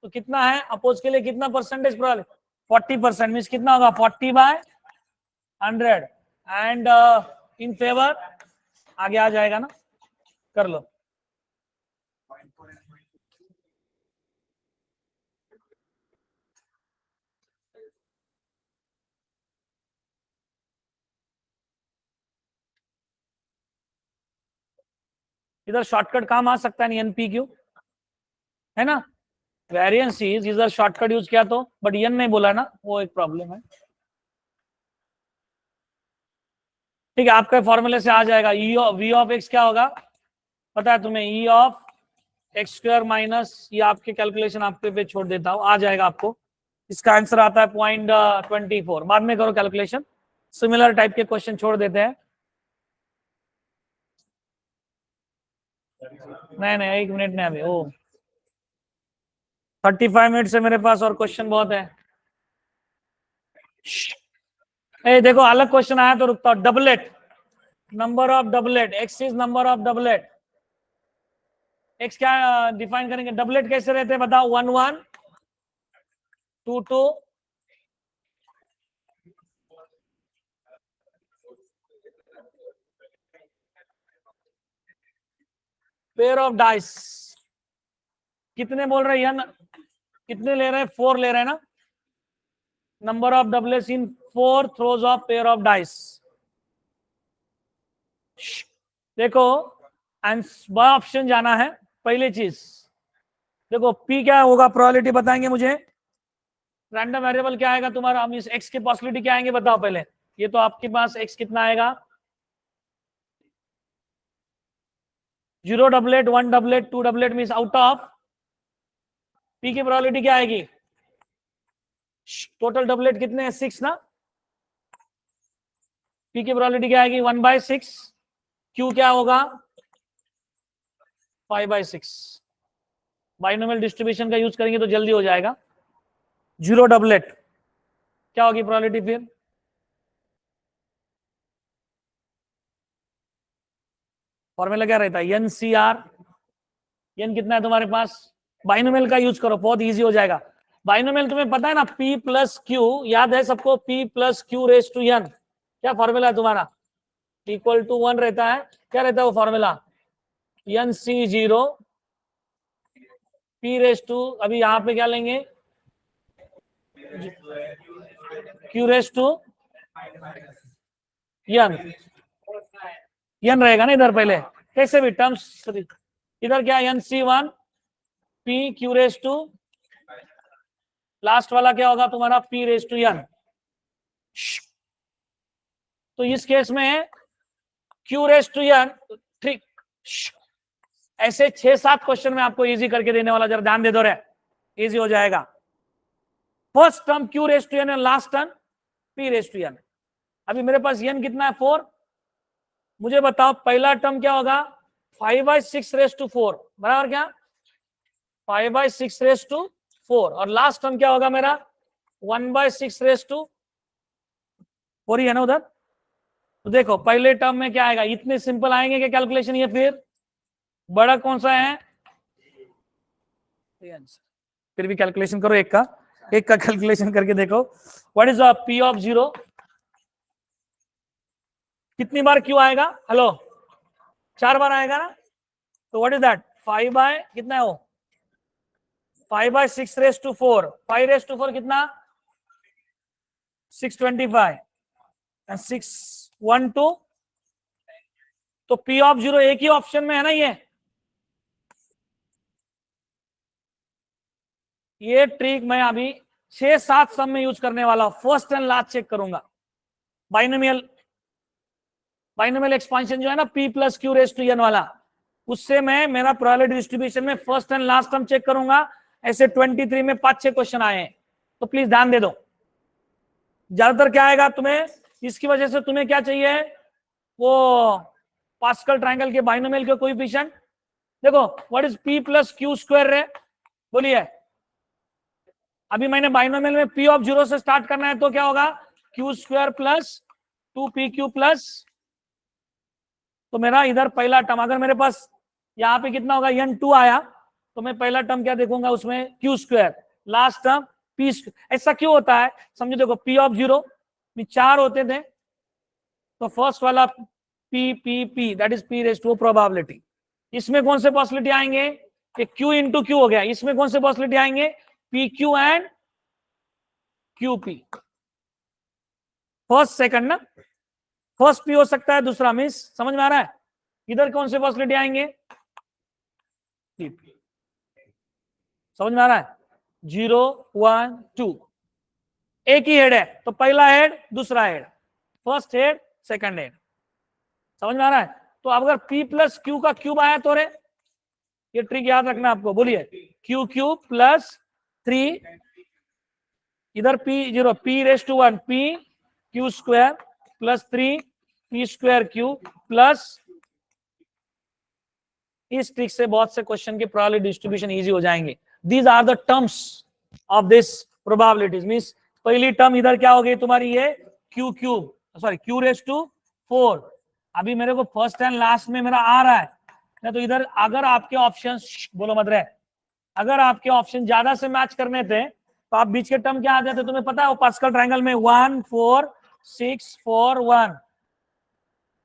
तो कितना है अपोज के लिए कितना परसेंटेज प्रोबेबिलिटी 40% मींस कितना होगा 40/100 एंड इन फेवर आगे आ जाएगा ना कर लो इधर शॉर्टकट काम आ सकता है एन पी क्यू है ना वेरिएंस इज इधर शॉर्टकट यूज किया तो बट एन नहीं बोला ना वो एक प्रॉब्लम है ठीक है आपके फॉर्मूले से आ जाएगा ई वी ऑफ एक्स क्या होगा पता है तुम्हें ई ऑफ एक्स स्क्वायर माइनस ये आपके कैलकुलेशन आपके पे छोड़ देता हूं आ जाएगा आपको इसका आंसर आता है 0.24 बाद में करो कैलकुलेशन सिमिलर टाइप के क्वेश्चन छोड़ देते हैं नहीं नहीं 1 मिनट में अभी ओ 35 मिनट से मेरे पास और क्वेश्चन बहुत है ए देखो अलग क्वेश्चन आया तो रुकता हूं doublet number of doublet x is number of doublet x क्या डिफाइन करेंगे डबलेट कैसे रहते हैं बताओ 1 1 2 2 पेयर ऑफ डाइस कितने बोल रहे हैं कितने ले रहे हैं 4 ले रहे हैं ना number of doublets in 4 throws of pair of dice. देखो ऑप्शन जाना है। पहली चीज देखो पी क्या होगा, प्रोबेबिलिटी बताएंगे मुझे। रैंडम वेरिएबल क्या आएगा तुम्हारा, हम इस एक्स की पॉसिबिलिटी क्या आएंगे बताओ पहले। ये तो आपके पास एक्स कितना आएगा, 0 doublet 1 doublet 2 doublet means out of P की प्रोबेबिलिटी क्या आएगी, टोटल डबलेट कितने हैं 6 ना, पी की प्रोबेबिलिटी क्या आएगी 1/6, क्यू क्या होगा 5/6। बाइनोमियल डिस्ट्रीब्यूशन का यूज करेंगे तो जल्दी हो जाएगा। 0 डबलेट क्या होगी प्रोबेबिलिटी फिर, फॉर्मूला क्या रहता है एनसीआर, एन कितना है तुम्हारे पास, बाइनोमियल का यूज करो बहुत इजी हो जाएगा। बाइनोमियल तुम्हें पता है ना, पी प्लस क्यू, याद है सबको, p plus q raise to n, क्या फॉर्मूला है तुम्हारा, इक्वल टू 1 रहता है। क्या रहता है वो formula, n C 0 p raise to, अभी यहां पे क्या लेंगे q raise to n, n रहेगा ना इधर पहले, कैसे भी टर्म्स, इधर क्या n C 1 p q raise to, last वाला क्या होगा तुम्हारा पी रेस टू एन। तो इस केस में क्यू रेस टू एन, ठीक, ऐसे 6-7 क्वेश्चन में आपको इजी करके देने वाला, जरा ध्यान दे दो रे, इजी हो जाएगा। First term q raise to n and last term p raise to n. अभी मेरे पास एन कितना है 4, मुझे बताओ पहला टर्म क्या होगा 5/6 रेस टू 4, बराबर क्या 5/6 रेस टू 4, और लास्ट टर्म क्या होगा मेरा 1/6 रेस टू 4 ही है ना उधर। तो देखो पहले टर्म में क्या आएगा, इतने सिंपल आएंगे कि कैलकुलेशन, ये फिर बड़ा कौन सा है, फिर भी कैलकुलेशन करो, एक का कैलकुलेशन करके देखो। व्हाट इज पी ऑफ 0, कितनी बार क्यू आएगा, हेलो 4 बार आएगा ना, तो व्हाट इज दैट 5 बाय कितना है वो 5/6 रेस टू 4, 5 रेस टू 4 कितना 625 एंड 612, तो पी ऑफ 0 एक ही ऑप्शन में है ना ये ट्रिक मैं अभी 6-7 सम में यूज करने वाला हूं, फर्स्ट एंड लास्ट चेक करूंगा। बाइनोमियल एक्सपांशन जो है ना p plus q raise to n वाला, उससे मैं मेरा प्रोबेबिलिटी डिस्ट्रीब्यूशन में first and last term check करूंगा। ऐसे 23 में 5-6 क्वेश्चन आए हैं, तो प्लीज ध्यान दे दो। ज्यादातर क्या आएगा तुम्हें, इसकी वजह से तुम्हें क्या चाहिए, वो पास्कल ट्रायंगल के बाइनोमियल के कोएफिशिएंट। देखो what is P plus Q square रे, बोलिए। अभी मैंने बाइनोमियल में पी ऑफ 0 से स्टार्ट करना है, तो क्या होगा Q square plus 2pq plus, तो मेरा इधर पहला टर्म, अगर मेरे पास यहाँ पे कितना होगा n2 आया, तो मैं पहला टर्म क्या देखूंगा उसमें Q square, last term P square. ऐसा क्यों होता है समझो, देखो पी ऑफ 0 में 4 होते थे, तो फर्स्ट वाला p p p that is p raise to probability. इसमें कौन से पॉसिबिलिटी आएंगे, कि क्यू इंटू क्यू हो गया, इसमें कौन से पॉसिबिलिटी आएंगे P Q and Q P, first second ना, फर्स्ट पी हो सकता है, दूसरा मिस, समझ में आ रहा है। इधर कौन से पॉसिबिलिटी आएंगे, समझ में आ रहा है, 0 1 2, एक ही हेड है, तो पहला हेड दूसरा head, first head second head, समझ में आ रहा है। तो अब अगर p प्लस क्यू का क्यूब आया तो रे, ये ट्रिक याद रखना आपको, बोलिए क्यू क्यूब प्लस 3, इधर p0 p raise to 1 p q square plus 3 p square q plus, इस ट्रिक से बहुत से क्वेश्चन के प्रोबेबिलिटी डिस्ट्रीब्यूशन इजी हो जाएंगे। These are the terms of this probabilities, means पहली टर्म इधर क्या हो गई तुम्हारी, ये q cube, sorry q raise to 4। अभी मेरे को फर्स्ट एंड लास्ट में मेरा आ रहा है ना, तो इधर अगर आपके ऑप्शन, बोलो मत रहे, अगर आपके ऑप्शन ज्यादा से मैच करने थे, तो आप बीच के टर्म क्या आ जाते, तुम्हें पता है वो पास्कल ट्रायंगल में 1 4 6 4 1,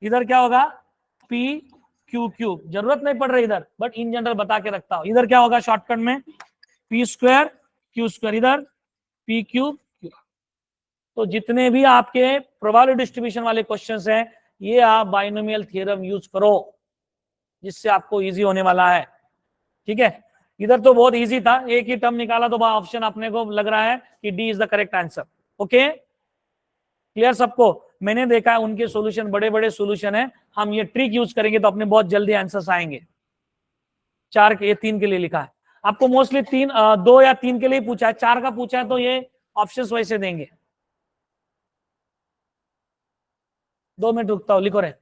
इधर क्या होगा p क्यू क्यूब, जरूरत नहीं पड़ रही इधर, बट इन जनरल बता के रखता हूं। इधर क्या होगा शॉर्टकट में p स्क्वायर क्यू स्क्वायर, इधर p क्यूब, तो जितने भी आपके प्रोबेबिलिटी डिस्ट्रीब्यूशन वाले क्वेश्चंस हैं, ये आप बाइनोमियल थ्योरम यूज करो, जिससे आपको इजी होने वाला है। ठीक है, इधर तो बहुत इजी था, एक ही टर्म निकाला तो ऑप्शन अपने को लग रहा है कि D is the correct answer. Okay, clear सबको? मैंने देखा है उनके सॉल्यूशन बड़े बड़े सॉल्यूशन है, हम ये ट्रिक यूज करेंगे तो अपने बहुत जल्दी आंसर्स आएंगे। 4 के, ये 3 के लिए लिखा है आपको, मोस्टली 3 2 या 3 के लिए पूछा है, 4 का पूछा है तो ये ऑप्शंस वैसे देंगे। 2 मिनट रुकता हूं, लिखो रहे।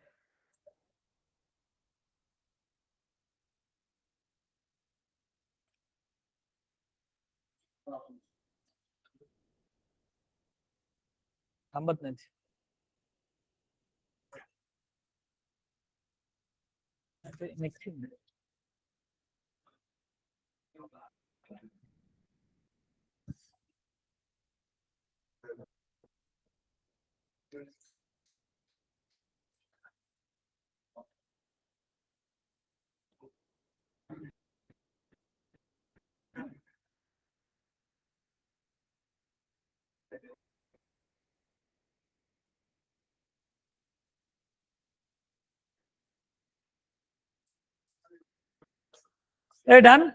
थांबत नाही नेक्स्ट। ए डन।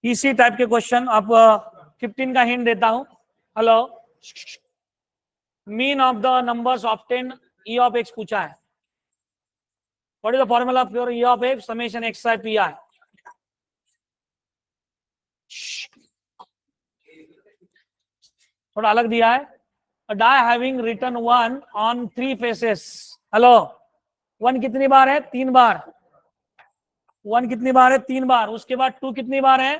इसी टाइप के क्वेश्चन आप 15 का हिंट देता हूं। Hello, mean of the numbers obtain E of x पूछा है। What is the formula for E of x? Summation x i p आई। थोड़ा अलग दिया है, a die having written 1 on 3 faces। Hello, 1 कितनी बार है? 3 बार। 1 कितनी बार है? 3 बार। उसके बाद 2 कितनी बार है?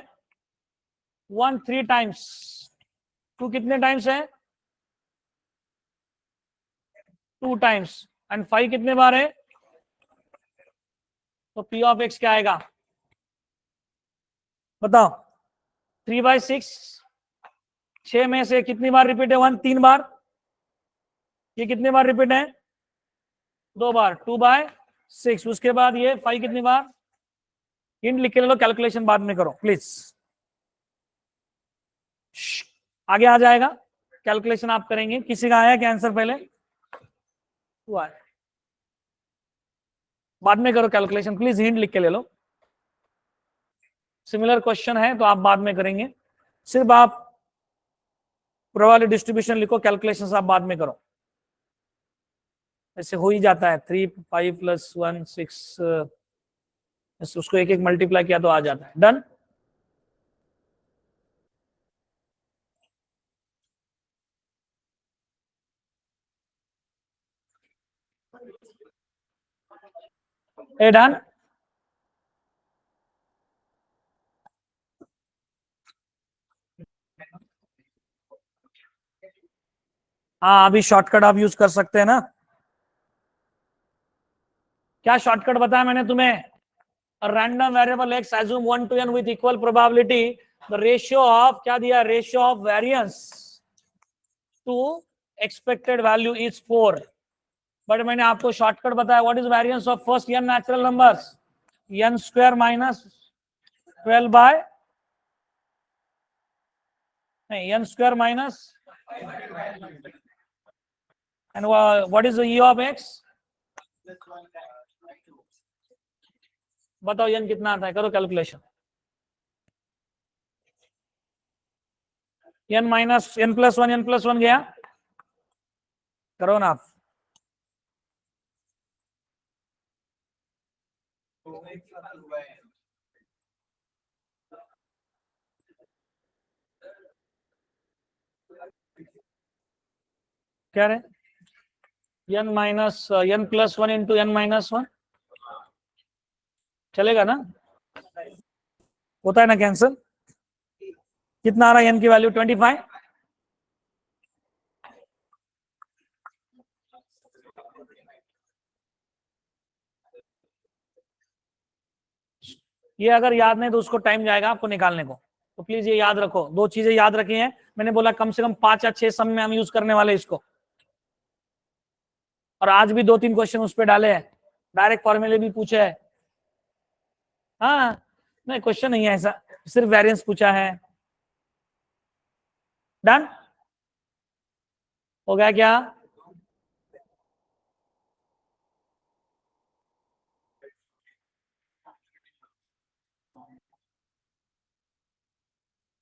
1 3 टाइम्स। 2 कितने टाइम्स है? 2 टाइम्स। एंड 5 कितने बार है? तो पी ऑफ एक्स क्या आएगा बताओ? 3/6। 6 में से कितनी बार रिपीट है? 1 3 बार। ये कितने बार रिपीट है? 2 बार। 2/6। उसके बाद ये 5 कितनी बार? हिंट लिख के ले लो, कैलकुलेशन बाद में करो प्लीज। आगे आ जाएगा, कैलकुलेशन आप करेंगे। किसी का आया क्या आंसर? पहले हुआ है, बाद में करो कैलकुलेशन प्लीज, हिंट लिख के ले लो। सिमिलर क्वेश्चन है तो आप बाद में करेंगे, सिर्फ आप प्रोबेबिलिटी डिस्ट्रीब्यूशन लिखो, कैलकुलेशन आप बाद में करो। ऐसे हो ही जाता है, 3 5 + 1 6, उसको एक एक मल्टीप्लाई किया तो आ जाता है। डन। ए डन। हाँ, अभी शॉर्टकट आप यूज कर सकते हैं ना। क्या शॉर्टकट बताया मैंने तुम्हें? Random variable x assume 1 to n with equal probability, the ratio of, क्या दिया? Ratio of variance to expected value is 4। But मैंने आपको शॉर्टकट बताया, what is variance of first n natural numbers? n² minus 12 नहीं, n² minus, and what is the E of x? बताओ n कितना आता है, करो कैलकुलेशन। n माइनस n+1 गया, करो ना आप। क्या रहे? n+1 इंटू n-1 चलेगा ना? होता है ना कैंसिल? कितना आ रहा है n की वैल्यू? 25। ये अगर याद नहीं तो उसको टाइम जाएगा आपको निकालने को, तो प्लीज ये याद रखो। 2 चीजें याद रखी हैं मैंने, बोला कम से कम 5 या 6 सम में हम यूज करने वाले इसको। और आज भी 2-3 क्वेश्चन उस पर डाले हैं, डायरेक्ट फॉर्मूले भी पूछे हैं, हाँ नहीं क्वेश्चन नहीं है ऐसा, सिर्फ वेरिएंस पूछा है। डन हो गया क्या?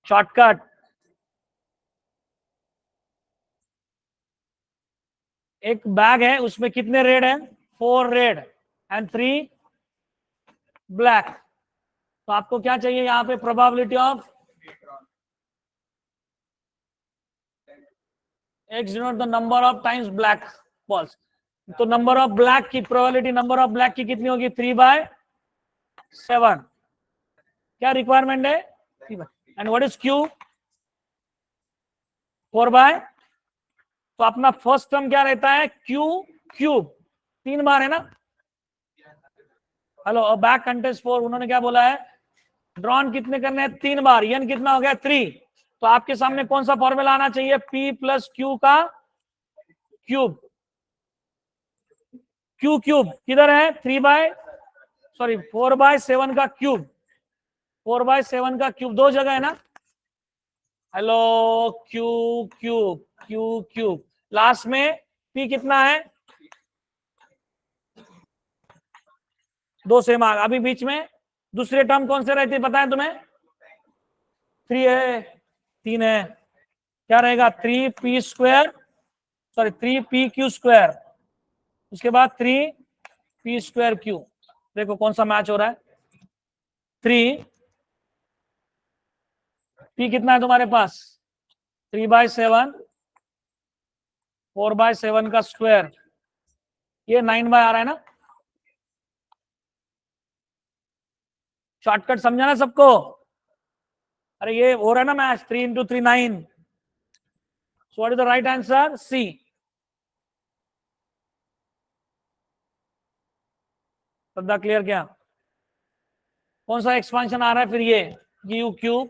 शॉर्टकट, एक बैग है उसमें कितने रेड है? 4 रेड एंड 3 ब्लैक। तो आपको क्या चाहिए यहाँ पे? Probability of x denote the number of times black balls. तो नंबर ऑफ ब्लैक की प्रोबेबिलिटी, नंबर ऑफ ब्लैक की कितनी होगी? 3/7। क्या रिक्वायरमेंट है? And what is Q? 4/। तो अपना फर्स्ट टर्म क्या रहता है? क्यू क्यूब, 3 बार है ना। हेलो, बैक कंटेस्ट 4, उन्होंने क्या बोला है? ड्रॉन कितने करने हैं? 3 बार। यन कितना हो गया? 3। तो आपके सामने कौन सा फॉर्मूला आना चाहिए? P प्लस क्यू का क्यूब। क्यू क्यूब किधर है? 4/7 का क्यूब। 4/7 का क्यूब 2 जगह है ना। Hello, Q cube, Q cube, last में P कितना है? 2 सेम आ। अभी बीच में दूसरे टर्म कौन से रहते पता है तुम्हें? 3 है, 3 है। क्या रहेगा? 3p², sorry 3pq²। उसके बाद 3p²q। देखो कौन सा मैच हो रहा है? 3p कितना है तुम्हारे पास? 3/7, 4/7 का स्क्वायर, ये 9 आ रहा है ना। शॉर्टकट समझा ना सबको? अरे ये हो रहा है ना match, 3 × 3 9। So what is the right answer? C. सबदा क्लियर क्या? कौन सा एक्सपांशन आ रहा है फिर? ये q cube.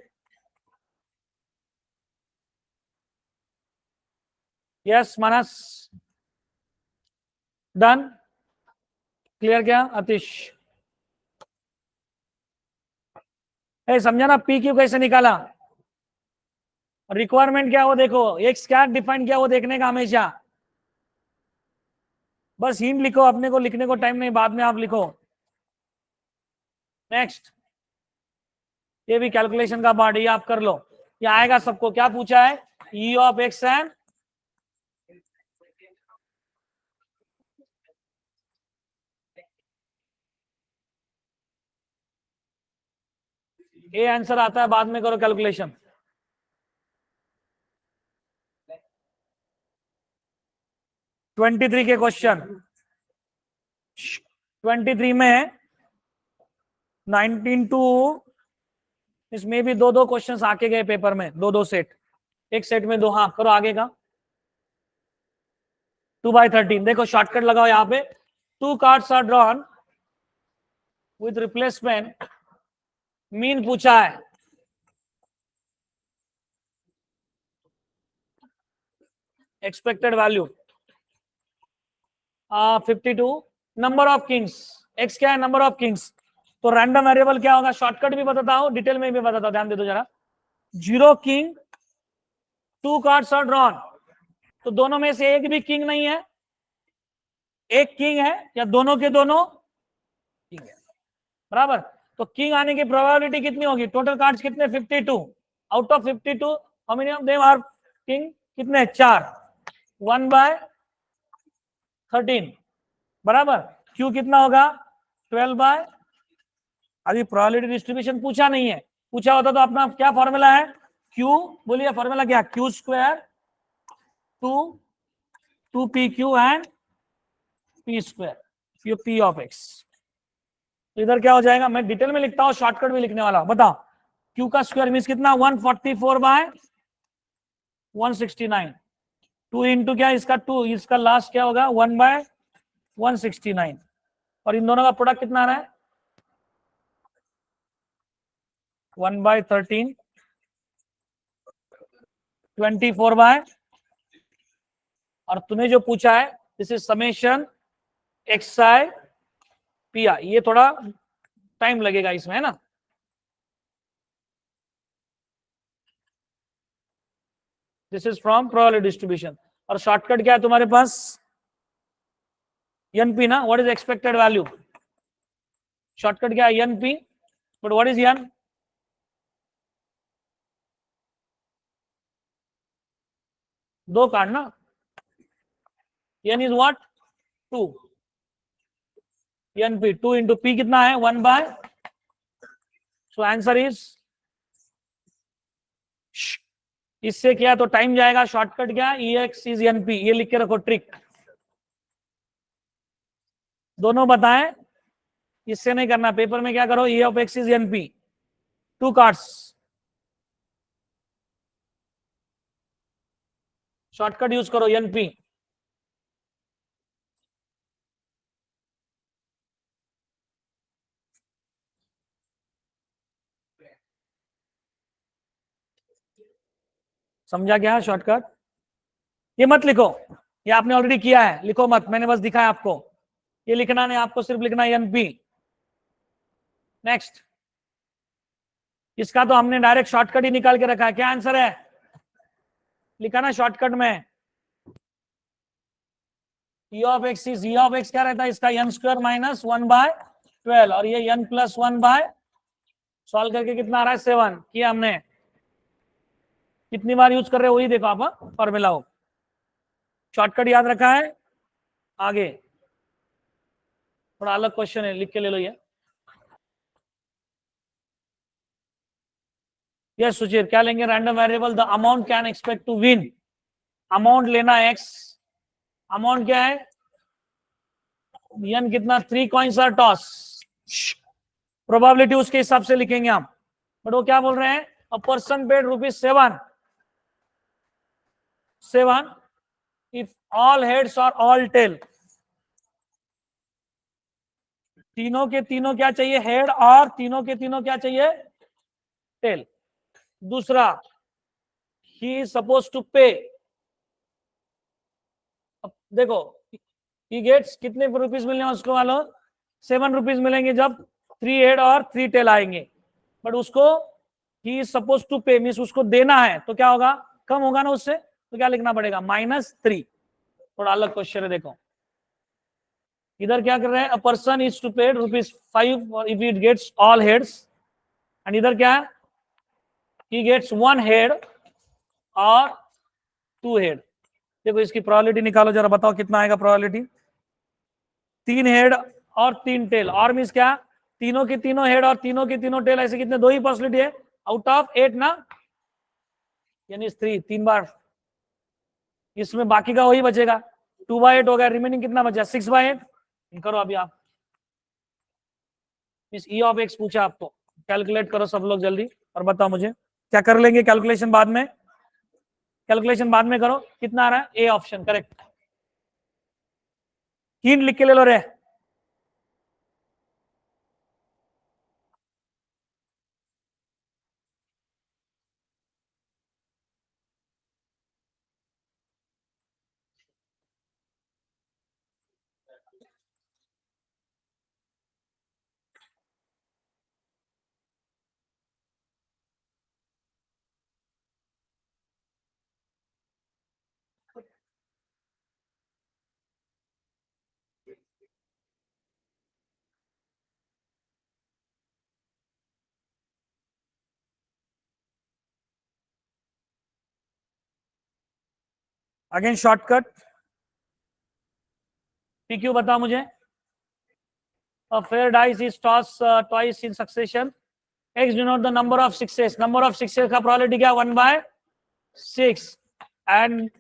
Yes Manas, done clear क्या आतिश? समझा ना पी क्यू कैसे निकाला? रिक्वायरमेंट क्या वो देखो, एक्स क्या डिफाइन किया वो देखने का हमेशा। बस हिंट लिखो, अपने को लिखने को टाइम नहीं, बाद में आप लिखो। नेक्स्ट, ये भी कैलकुलेशन का पार्ट, ये आप कर लो। ये आएगा सबको। क्या पूछा है? ई ऑफ एक्स एंड ये आंसर आता है, बाद में करो कैलकुलेशन। 23 के क्वेश्चन, 23 में 19 टू, इसमें भी 2-2 क्वेश्चंस आके गए पेपर में, 2-2 सेट, एक सेट में 2। हाँ करो आगे का। 2/13। देखो शॉर्टकट लगाओ यहाँ पे। 2 cards are drawn with replacement, mean पूछा है। Expected value 52। Number of kings, x क्या है? Number of kings. तो रैंडम वेरिएबल क्या होगा? शॉर्टकट भी बताता हूं, डिटेल में भी बताता हूं, ध्यान दे दो जरा। 0 किंग, 2 कार्ड्स आर ड्रॉन। तो दोनों में से एक भी किंग नहीं है, एक किंग है, या दोनों के दोनों किंग है, बराबर। तो किंग आने की प्रोबेबिलिटी कितनी होगी? टोटल कार्ड्स कितने? 52। Out of 52 how many of them are king? कितने? 4। 1/13 बराबर। क्यू कितना होगा? 12/। अभी प्रोबेबिलिटी डिस्ट्रीब्यूशन पूछा नहीं है, पूछा होता तो अपना क्या फॉर्मूला है? क्यू, बोलिए फॉर्मूला क्या? Q² 2p/q एंड p², ये p ऑफ x। तो इधर क्या हो जाएगा? मैं डिटेल में लिखता हूं, शॉर्टकट भी लिखने वाला हूं। बताओ, q का स्क्वायर मीन्स कितना? 144/169। 2 इंटू क्या? इसका 2, इसका लास्ट क्या होगा? 1/169। और इन दोनों का प्रोडक्ट कितना आ रहा है? 1/13, 24/। और तुम्हें जो पूछा है this is summation xi pi। ये थोड़ा टाइम लगेगा इसमें, है ना। This is from probability distribution. और शॉर्टकट क्या है तुम्हारे पास, एनपी ना। What is expected value, shortcut क्या है, np. But what is n, दो काटना, n is what, two, np, 2 into p कितना है, 1/, सो आंसर इज, इससे क्या तो टाइम जाएगा, शॉर्टकट क्या, ई एक्स इज एनपी, ये लिख के रखो ट्रिक। दोनों बताएं, इससे नहीं करना, पेपर में क्या करो, ई of x is NP, to cards, shortcut use करो एनपी। समझा क्या शॉर्टकट, ये मत लिखो, ये आपने ऑलरेडी किया है, लिखो मत, मैंने बस दिखाया आपको, ये लिखना नहीं, आपको सिर्फ लिखना है एनपी। नेक्स्ट, इसका तो हमने डायरेक्ट शॉर्टकट ही निकाल के रखा है, क्या आंसर है, लिखा ना शॉर्टकट में, ई of x is, E of x क्या रहता है इसका, एन स्क्वायर माइनस 1/12, और ये एन प्लस 1/, सॉल्व करके कितना आ रहा है, 7 किया हमने। कितनी बार यूज कर रहे हो वही देखो आप, फॉर्मूला हो, शॉर्टकट याद रखा है। आगे थोड़ा अलग क्वेश्चन है, लिख के ले लो ये। यस सुचिर, क्या लेंगे, random variable, the amount can expect to win, amount लेना है एक्स, अमाउंट क्या है, एन कितना, 3 कॉइन्स आर टॉस, प्रोबेबिलिटी उसके हिसाब से लिखेंगे हम। बट वो क्या बोल रहे हैं, a person paid ₹7 if all heads और ऑल टेल, तीनों के तीनों क्या चाहिए, हेड, और तीनों के तीनों क्या चाहिए, टेल। दूसरा, ही इज सपोज टू पे, देखो ही गेट्स कितने रुपीज मिलने हैं उसको, वालों 7 रुपीज मिलेंगे जब 3 हेड और 3 टेल आएंगे। बट उसको ही इज सपोज टू पे मीन्स उसको देना है, तो क्या होगा, कम होगा ना उससे, तो क्या लिखना पड़ेगा, -3। थोड़ा अलग क्वेश्चन है, देखो इधर क्या कर रहे हैं, a person is to paid ₹5 if it gets all heads, and इधर क्या है, he gets 1 हेड और 2 हेड। देखो इसकी प्रोबेबिलिटी निकालो जरा, बताओ कितना आएगा प्रोबेबिलिटी, 3 हेड और 3 टेल, और मीन्स क्या, तीनों के तीनों हेड और तीनों के तीनों टेल, ऐसे कितने, 2 ही पॉसिबिलिटी है आउट ऑफ 8 ना, यानी 3 बार, इसमें बाकी का वही बचेगा, 2/8 हो गया, रिमेनिंग कितना बचा, 6/8। करो अभी आप, इस ई ऑफ एक्स पूछा आपको, कैलकुलेट करो सब लोग जल्दी और बताओ मुझे, क्या कर लेंगे कैलकुलेशन बाद में, कैलकुलेशन बाद में करो, कितना आ रहा है, ए ऑप्शन करेक्ट। हिंट लिख के ले लो रे, अगेन शॉर्टकट, पीक्यू बताओ मुझे, a fair dice is tossed twice in succession, x denote the number of sixes, number of sixes का probability क्या, 1/6, एंड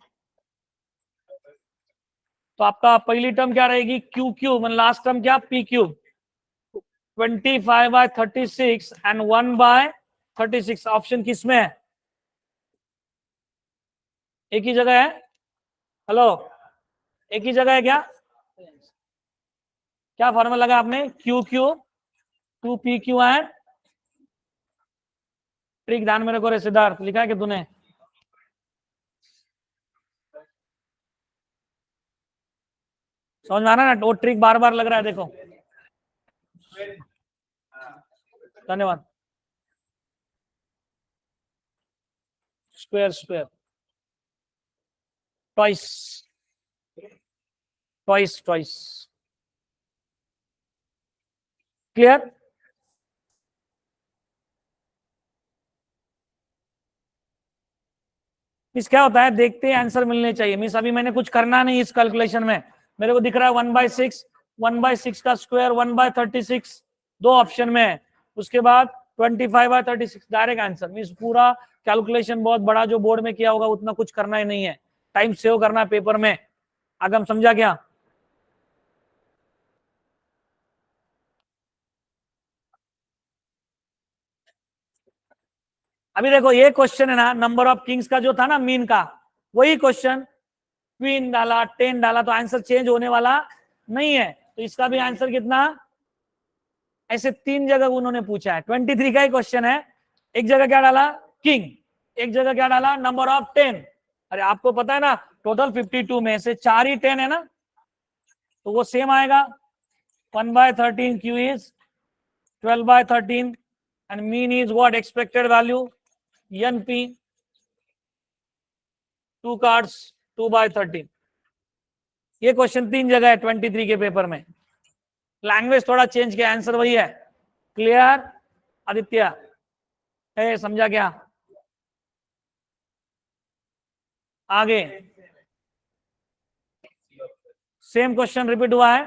तो आपका पहली टर्म क्या रहेगी, क्यू क्यूब, लास्ट टर्म क्या, पी क्यूब, 25/36 एंड 1/36, ऑप्शन किसमें है, एक ही जगह है, हेलो एक ही जगह है क्या, क्या फॉर्मूला लगा आपने, क्यू क्यूब 2PQ है, ट्रिक ध्यान में रखो रे सिद्धार्थ, लिखा है कि तूने, समझ में आ रहा है ना, वो ट्रिक बार बार लग रहा है देखो, धन्यवाद। Square square twice twice twice. Clear? Miss क्या होता है, देखते हैं आंसर मिलने चाहिए। मिस अभी मैंने कुछ करना नहीं इस कैलकुलेशन में, मेरे को दिख रहा है 1/6, 1/6 का स्क्वायर 1/36 दो ऑप्शन में है, उसके बाद 25/36 डायरेक्ट आंसर। मीन्स पूरा कैलकुलेशन बहुत बड़ा जो बोर्ड में किया होगा उतना कुछ करना ही नहीं है, टाइम सेव करना है पेपर में। आगम समझा क्या? अभी देखो ये क्वेश्चन है ना, नंबर ऑफ किंग्स का जो था ना मीन का, वही क्वेश्चन क्वीन डाला 10 डाला तो आंसर चेंज होने वाला नहीं है। तो इसका भी आंसर कितना, ऐसे 3 जगह उन्होंने पूछा है। 23 का ही क्वेश्चन है, एक जगह क्या डाला किंग, एक जगह क्या डाला नंबर ऑफ 10। अरे आपको पता है ना टोटल 52 में से 4 ही 10 है ना, तो वो सेम आएगा। 1/13 Q is 12/13 and mean is what, expected value NP, 2 cards 2/13। ये क्वेश्चन 3 जगह है 23 के पेपर में। लैंग्वेज थोड़ा चेंज किया, आंसर वही है। क्लियर आदित्य? है समझा क्या? आगे सेम क्वेश्चन रिपीट हुआ है।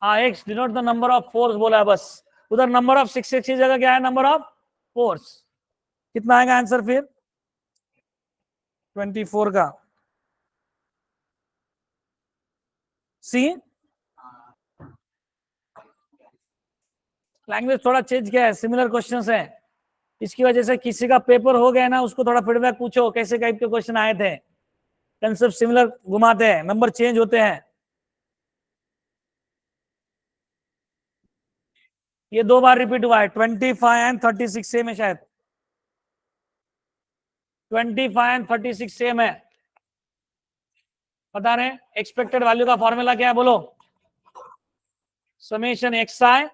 हाँ, x denote the number of force बोला है बस। उधर नंबर ऑफ 6 की जगह क्या है, नंबर ऑफ फोर्स। कितना आएगा आंसर फिर 24 का? सी, लैंग्वेज थोड़ा चेंज किया है, सिमिलर क्वेश्चंस है, इसकी वजह से किसी का पेपर हो गया ना, उसको थोड़ा फीडबैक पूछो कैसे टाइप के क्वेश्चन आए थे। कंसेप्ट सिमिलर घुमाते हैं, नंबर चेंज होते हैं। ये 2 बार रिपीट हुआ है, 25 एंड 36 सेम है शायद। 25 एंड 36 सेम है। बता रहे एक्सपेक्टेड वैल्यू का फॉर्मूला क्या है बोलो? Summation x I,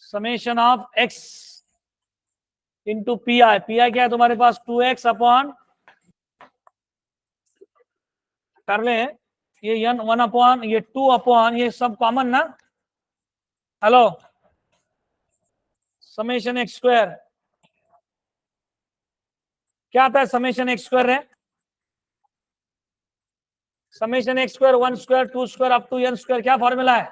summation of x into P I. P आई क्या है तुम्हारे पास, 2x अपॉन, कर ले ये n 1 अपॉन ये 2 अपॉन ये सब कॉमन ना। हेलो, समेशन एक्स स्क्वायर क्या आता है, समेशन एक्स स्क्वायर है summation x square 1 square 2 square up to n square. क्या फॉर्मूला है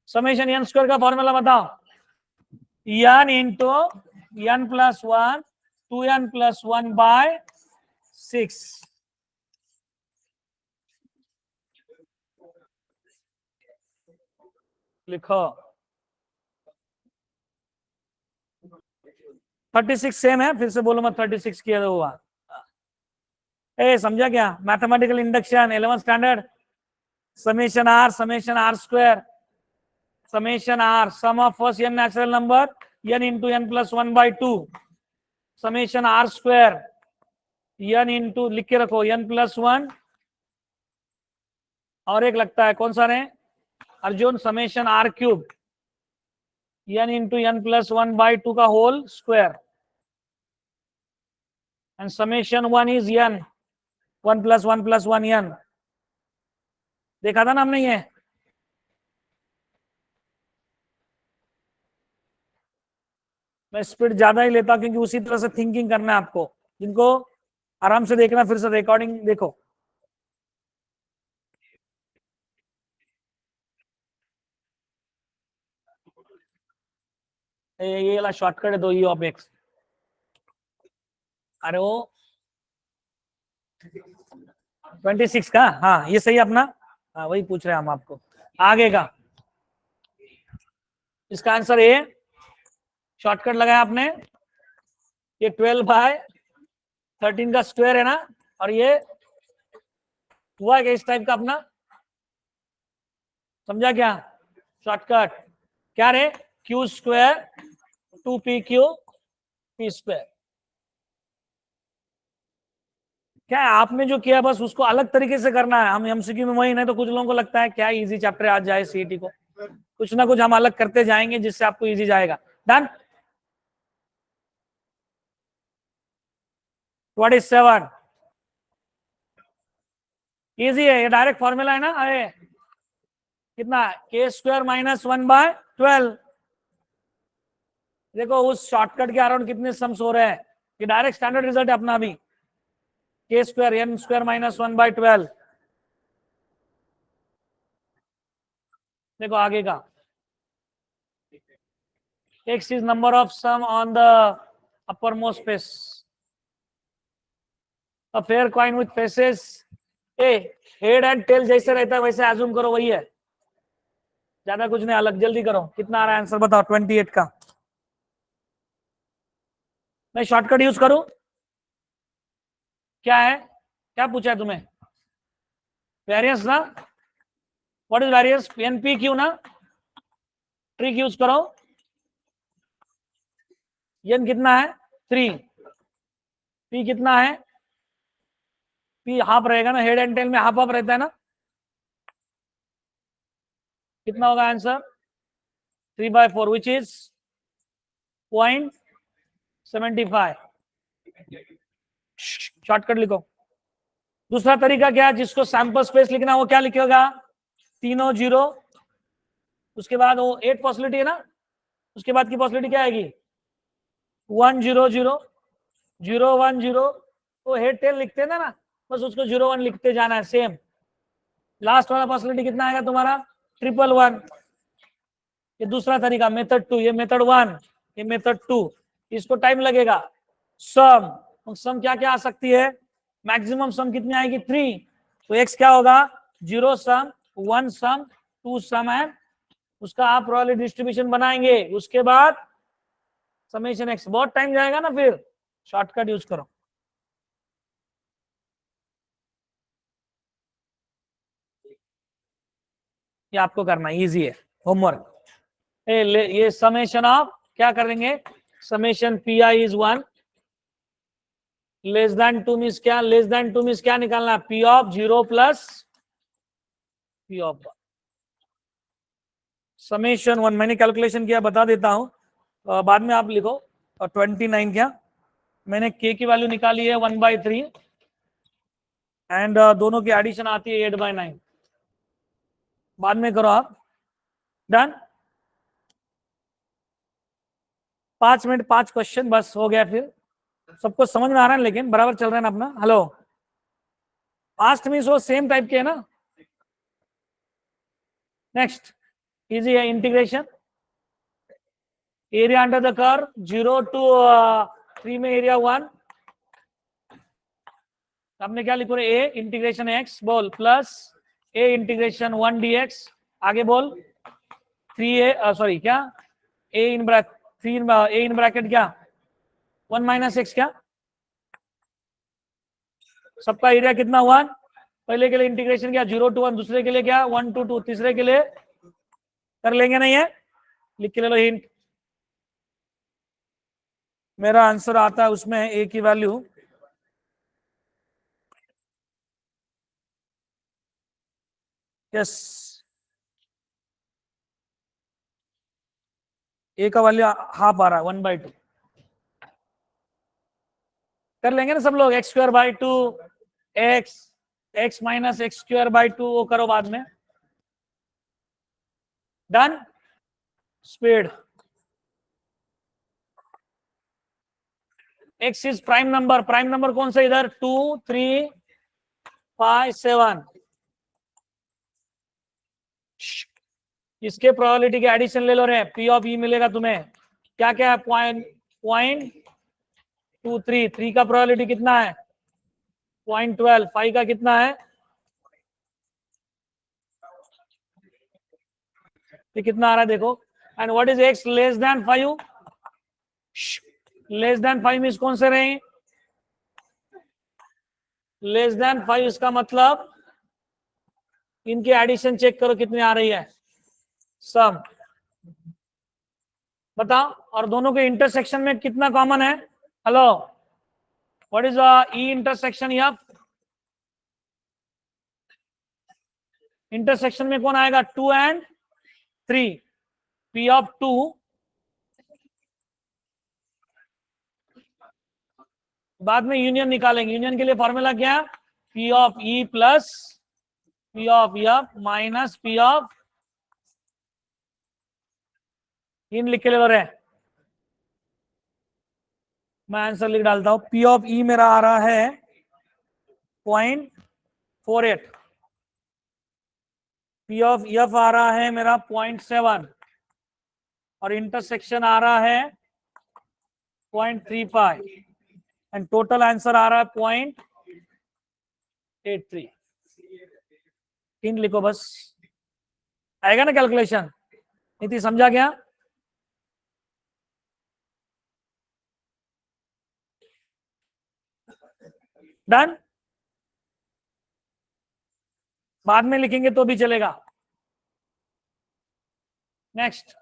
समेशन n स्क्वायर का फॉर्मूला बताओ? n into n plus 1 2n plus 1/6। लिखो 36 सेम है, फिर से बोलो मत 36 किया हुआ। ए समझा क्या, mathematical induction 11th standard. Summation r square, summation r sum of first n natural number n into n plus 1/2, summation r square n into, लिख के रखो n प्लस 1, और एक लगता है कौन सा रहे Arjun, summation r cube n into n plus 1/2 का whole square, and summation 1 is n 1 plus 1 plus 1 n। देखा था ना हमने ये? मैं स्पीड ज्यादा ही लेता क्योंकि उसी तरह से थिंकिंग करना है आपको। जिनको आराम से देखना, फिर से रिकॉर्डिंग देखो। ये वाला शॉर्टकट है, दो ई ऑफ एक्स। अरे वो 26 का, हाँ ये सही अपना, हाँ वही पूछ रहे हैं हम आपको। आगे का इसका आंसर ए, शॉर्टकट लगाया आपने। ये 12/13 का स्क्वायर है ना, और ये हुआ क्या इस टाइप का अपना, समझा क्या? शॉर्टकट क्या रे, Q square 2pq p square. क्या है, आपने जो किया बस उसको अलग तरीके से करना है। हम एमसीक्यू में वही नहीं तो कुछ लोगों को लगता है क्या इजी चैप्टर आज जाए सीईटी को, कुछ ना कुछ हम अलग करते जाएंगे जिससे आपको इजी जाएगा। डन। What is 7? इजी है, ये डायरेक्ट फॉर्मूला है ना। अरे कितना, के स्क्वायर माइनस 1/12। देखो उस शॉर्टकट के अराउंड कितने सम्स हो रहे हैं, ये डायरेक्ट स्टैंडर्ड रिजल्ट है अपना भी। के स्क्वायर एन स्क्वायर माइनस 1/12। देखो आगे का, x is number of sum on the uppermost face. A fair coin with faces, a head and tail जैसे रहता है वैसे एज्यूम करो, वही है, ज्यादा कुछ नहीं अलग। जल्दी करो, कितना आ रहा है आंसर बताओ 28 का। मैं शॉर्टकट यूज करूं? क्या है, क्या पूछा है तुम्हें? वेरियंस ना, what is variance? NP Q ना, ट्रिक यूज करो। एन कितना है 3, पी कितना है, पी हाफ रहेगा ना, हेड एंड टेल में हाफ हाफ रहता है ना। कितना होगा आंसर? 3/4 which is 0.75। शॉर्टकट लिखो। दूसरा तरीका क्या है, जिसको सैंपल स्पेस लिखना वो क्या लिखेगा? तीनों जीरो, उसके बाद वो 8 पॉसिबिलिटी है ना, उसके बाद की पॉसिबिलिटी क्या आएगी? 1 0 0 0 1 0। तो हेड टेल लिखते हैं ना, बस उसको 0 1 लिखते जाना है सेम। लास्ट वाला पॉसिबिलिटी कितना आएगा तुम्हारा? 111। ये दूसरा तरीका, मेथड 2। ये मेथड 1, ये मेथड 2। इसको टाइम लगेगा। सम क्या क्या आ सकती है? मैक्सिमम सम कितनी आएगी? 3। तो एक्स क्या होगा? 0 सम, 1 सम, 2 सम है, उसका आप प्रोबेबिलिटी डिस्ट्रीब्यूशन बनाएंगे, उसके बाद समेशन एक्स। बहुत टाइम जाएगा ना, फिर शॉर्टकट यूज करो। ये आपको करना इजी है, होमवर्क। ये समेशन ऑफ क्या करेंगे? Summation P I is 1, less than 2 means क्या? लेस देन 2 मीन्स क्या निकालना? P of 0 plus P of 1। Summation 1 मैंने कैलकुलेशन किया, बता देता हूं, बाद में आप लिखो। और 29 क्या, मैंने के की वैल्यू निकाली है 1/3 एंड दोनों की एडिशन आती है 8/9। बाद में करो आप। डन। 5 मिनट 5 क्वेश्चन बस हो गया, फिर सबको समझ में आ रहा है, लेकिन बराबर चल रहा है ना अपना? हेलो, फास्ट मीन्स वो सेम टाइप के है ना। नेक्स्ट इजी है, integration. Area under the curve 0 to 3 में एरिया 1। हमने क्या लिखो? ए इंटीग्रेशन एक्स बोल प्लस ए इंटीग्रेशन 1 dx। आगे बोल 3a, सॉरी क्या, ए in bracket 3 A in bracket क्या 1 माइनस एक्स क्या। सबका एरिया कितना 1। पहले के लिए इंटीग्रेशन क्या 0 to 1, दूसरे के लिए क्या 1 to 2, तीसरे के लिए कर लेंगे, नहीं है लिख के ले लो हिंट। मेरा आंसर आता है उसमें ए की वैल्यू यस, ए का वैल्यू हाफ आ रहा है 1/2। कर लेंगे ना सब लोग? x²/2 x माइनस x²/2 वो करो बाद में। Done. Speed. x is prime number. Prime number कौन सा इधर? 2 3 5 7। इसके प्रोबेबिलिटी के एडिशन ले लो रे, पी ऑफ ई मिलेगा तुम्हें। क्या क्या है? 0.23। 3 का प्रोबेबिलिटी कितना है? 0.12। 5 का कितना है? ये कितना आ रहा है देखो। And what is x less then 5? Less than 5 means कौन से रहे? लेस देन 5 इसका मतलब इनकी एडिशन चेक करो कितनी आ रही है, सम बताओ। और दोनों के इंटरसेक्शन में कितना कॉमन है? Hello, what is E intersection F? Intersection में कौन आएगा? 2 एंड 3, P ऑफ 2 बाद में यूनियन निकालेंगे। यूनियन के लिए फॉर्मूला क्या? P of E plus P of F minus P of इन लिख के ले रहे हैं। मैं आंसर लिख डालता हूं। P ऑफ E मेरा आ रहा है 0.48, P ऑफ F आ रहा है मेरा 0.7 और इंटरसेक्शन आ रहा है 0.35 एंड टोटल आंसर आ रहा है 0.83। इन लिखो बस, आएगा ना कैलकुलेशन? नीति समझा क्या? डन? बाद में लिखेंगे तो भी चलेगा। नेक्स्ट,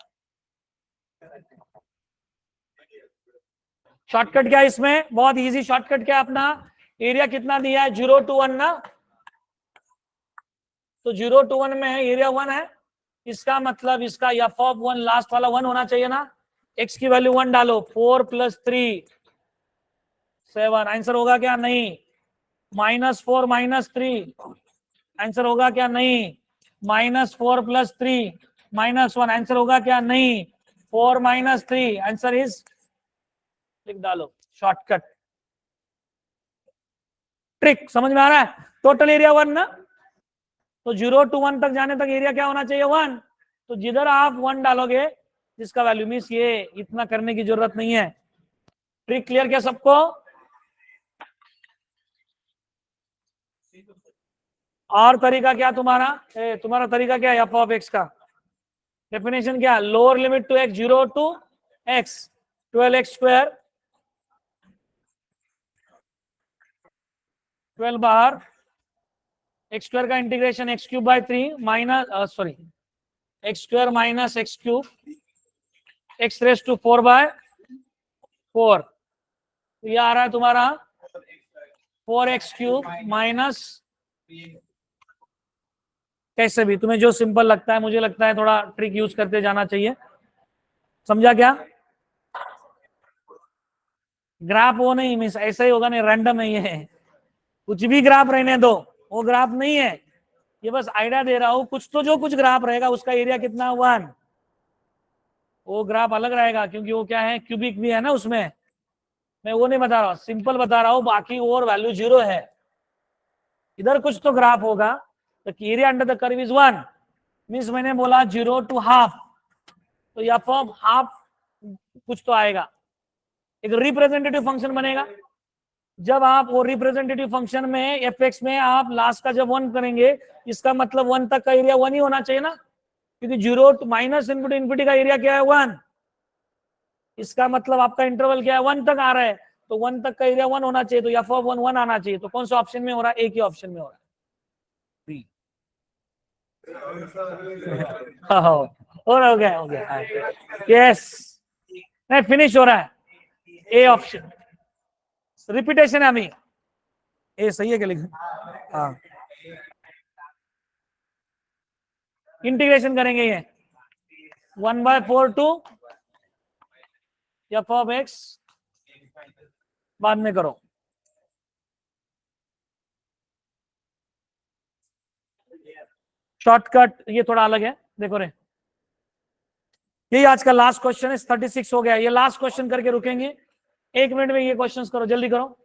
शॉर्टकट क्या है इसमें? बहुत इजी शॉर्टकट क्या है अपना? एरिया कितना दिया है? 0 to 1 ना, तो 0 to 1 में है एरिया 1 है, इसका मतलब इसका f ऑफ 1 लास्ट वाला 1 होना चाहिए ना। x की वैल्यू 1 डालो, 4 + 3 7, आंसर होगा क्या? नहीं। -4 - 3 आंसर होगा क्या? नहीं। -4 + 3 -1 आंसर होगा क्या? नहीं। 4 - 3 आंसर इज, लिख डालो शॉर्टकट। ट्रिक समझ में आ रहा है? टोटल एरिया 1 ना, तो 0 to 1 तक जाने तक एरिया क्या होना चाहिए? 1। तो जिधर आप 1 डालोगे जिसका वैल्यू मीन्स ये, इतना करने की जरूरत नहीं है। ट्रिक क्लियर क्या सबको? और तरीका क्या तुम्हारा? तुम्हारा तरीका क्या है? f ऑफ x का डेफिनेशन क्या? Lower limit to x 0 to x 12x², 12 बाहर, x² का integration x³/3 minus sorry x² - x³ x⁴/4। तो ये आ रहा है तुम्हारा 4x³ माइनस, कैसे भी तुम्हें जो सिंपल लगता है, मुझे लगता है थोड़ा ट्रिक यूज करते जाना चाहिए। समझा क्या? ग्राफ वो नहीं मिस ऐसा ही होगा, नहीं रैंडम है ये, कुछ भी ग्राफ रहने दो, वो ग्राफ नहीं है, ये बस आइडिया दे रहा हूं। कुछ तो जो कुछ ग्राफ रहेगा उसका एरिया कितना? 1। वो ग्राफ अलग रहेगा क्योंकि वो क्या है? क्यूबिक भी है ना उसमें। मैं वो नहीं बता रहा हूं, सिंपल बता रहा हूं, बाकी और वैल्यू 0 है। इधर कुछ तो ग्राफ होगा। The area under the curve is 1 means मैंने बोला 0 to ½ तो f ऑफ हाफ कुछ तो आएगा, एक रिप्रेजेंटेटिव फंक्शन बनेगा। जब आप वो रिप्रेजेंटेटिव फंक्शन में fx में आप लास्ट का जब 1 करेंगे, इसका मतलब 1 तक का एरिया 1 ही होना चाहिए ना, क्योंकि 0 to -∞ का एरिया क्या है? 1। इसका मतलब आपका इंटरवल क्या है? 1 तक आ रहा है, तो 1 तक का एरिया 1 होना चाहिए, तो f ऑफ 1 1 आना चाहिए। तो कौन सा ऑप्शन में हो रहा है? एक ही ऑप्शन में हो रहा है, बी। हो गया यस, नहीं फिनिश हो रहा है, ए ऑप्शन। रिपीटेशन है अभी, ए सही है क्या लिखा? हाँ, इंटीग्रेशन करेंगे ये 1/4 टू f ऑफ x, बाद में करो। शॉर्टकट ये थोड़ा अलग है, देखो रे, यही आज का लास्ट क्वेश्चन है। 36 हो गया, ये लास्ट क्वेश्चन करके रुकेंगे। 1 मिनट में ये क्वेश्चंस करो, जल्दी करो।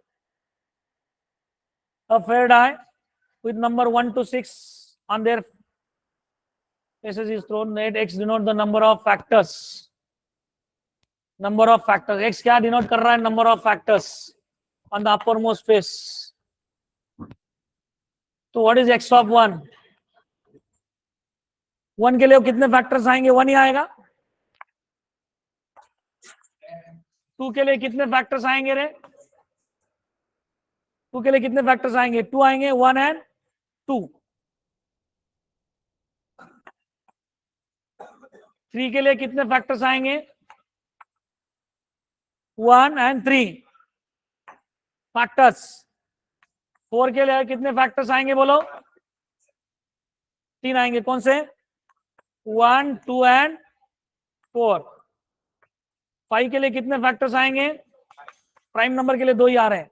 A fair die with number 1 to 6 on their faces is thrown. Let x denote the number of factors. Number of factors. X क्या denote कर रहा है? Number of factors on the uppermost face. तो what is x of 1? 1 के लिए कितने factors आएंगे? 1 ही आएगा। 2 के लिए कितने फैक्टर्स आएंगे रे? 2 के लिए कितने फैक्टर्स आएंगे? 2 आएंगे, 1 एंड 2। 3 के लिए कितने फैक्टर्स आएंगे? 1 एंड 3 फैक्टर्स। 4 के लिए कितने फैक्टर्स आएंगे बोलो? 3 आएंगे, कौन से? 1, 2 एंड 4। 5 के लिए कितने फैक्टर्स आएंगे? प्राइम नंबर के लिए 2 ही आ रहे हैं।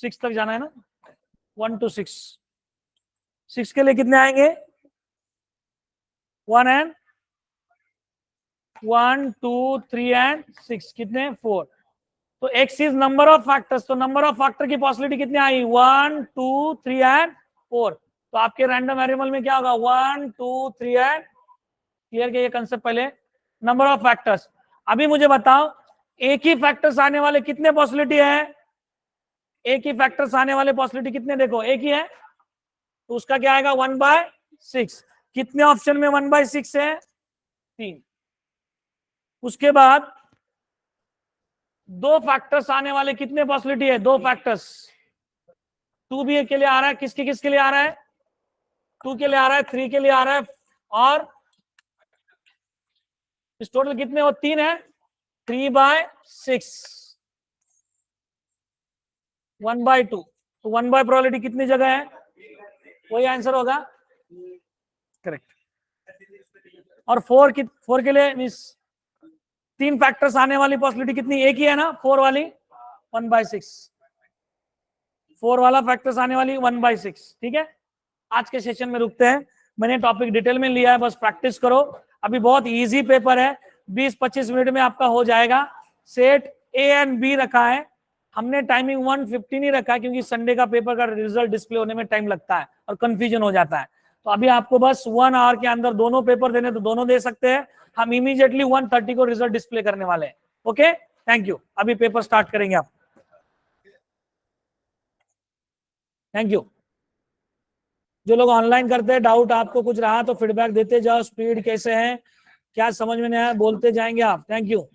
6 तक जाना है ना, 1 to 6। 6 के लिए कितने आएंगे? 1 एंड 1, 2, 3 एंड 6, कितने? 4। तो x is number of factors, तो नंबर ऑफ फैक्टर की पॉसिबिलिटी कितनी आई? 1, 2, 3 एंड 4। तो आपके रैंडम वेरिएबल में क्या होगा? 1, 2, 3 एंड, क्लियर किया ये कंसेप्ट पहले, नंबर ऑफ फैक्टर्स। अभी मुझे बताओ, एक ही फैक्टर्स आने वाले कितने पॉसिबिलिटी है? एक ही फैक्टर्स आने वाले पॉसिबिलिटी कितने? देखो एक ही है, तो उसका क्या आएगा? 1/6। कितने ऑप्शन में 1/6 है? 3। उसके बाद 2 फैक्टर्स आने वाले कितने पॉसिबिलिटी है? 2 फैक्टर्स। 2 भी के लिए आ रहा है, किसके किसके लिए आ रहा है? 2 के लिए आ रहा है, 3 के लिए आ रहा है, और इस टोटल कितने हो? 3 है। 3/6, 1/2, तो 1 बाय प्रोबेबिलिटी कितनी जगह है? वही आंसर होगा, करेक्ट। और 4 के लिए मींस 3 फैक्टर्स आने वाली पॉसिबिलिटी कितनी? एक ही है ना, 4 वाली, 1/6। 4 वाला फैक्टर्स आने वाली 1/6। ठीक है, आज के सेशन में रुकते हैं। मैंने टॉपिक डिटेल में लिया है, बस प्रैक्टिस करो। अभी बहुत इजी पेपर है, 20-25 मिनट में आपका हो जाएगा। सेट ए एंड बी रखा है हमने, टाइमिंग 1:15 ही रखा है, क्योंकि संडे का पेपर का रिजल्ट डिस्प्ले होने में टाइम लगता है और कंफ्यूजन हो जाता है। तो अभी आपको बस 1 आवर के अंदर दोनों पेपर देने, तो दोनों दे सकते हैं। हम इमीडिएटली 1:30 को रिजल्ट डिस्प्ले करने वाले हैं। Okay, thank you. अभी पेपर स्टार्ट करेंगे आप। Thank you. जो लोग ऑनलाइन करते हैं, डाउट आपको कुछ रहा तो फीडबैक देते जाओ, स्पीड कैसे है, क्या समझ में नहीं आया बोलते जाएंगे आप। Thank you.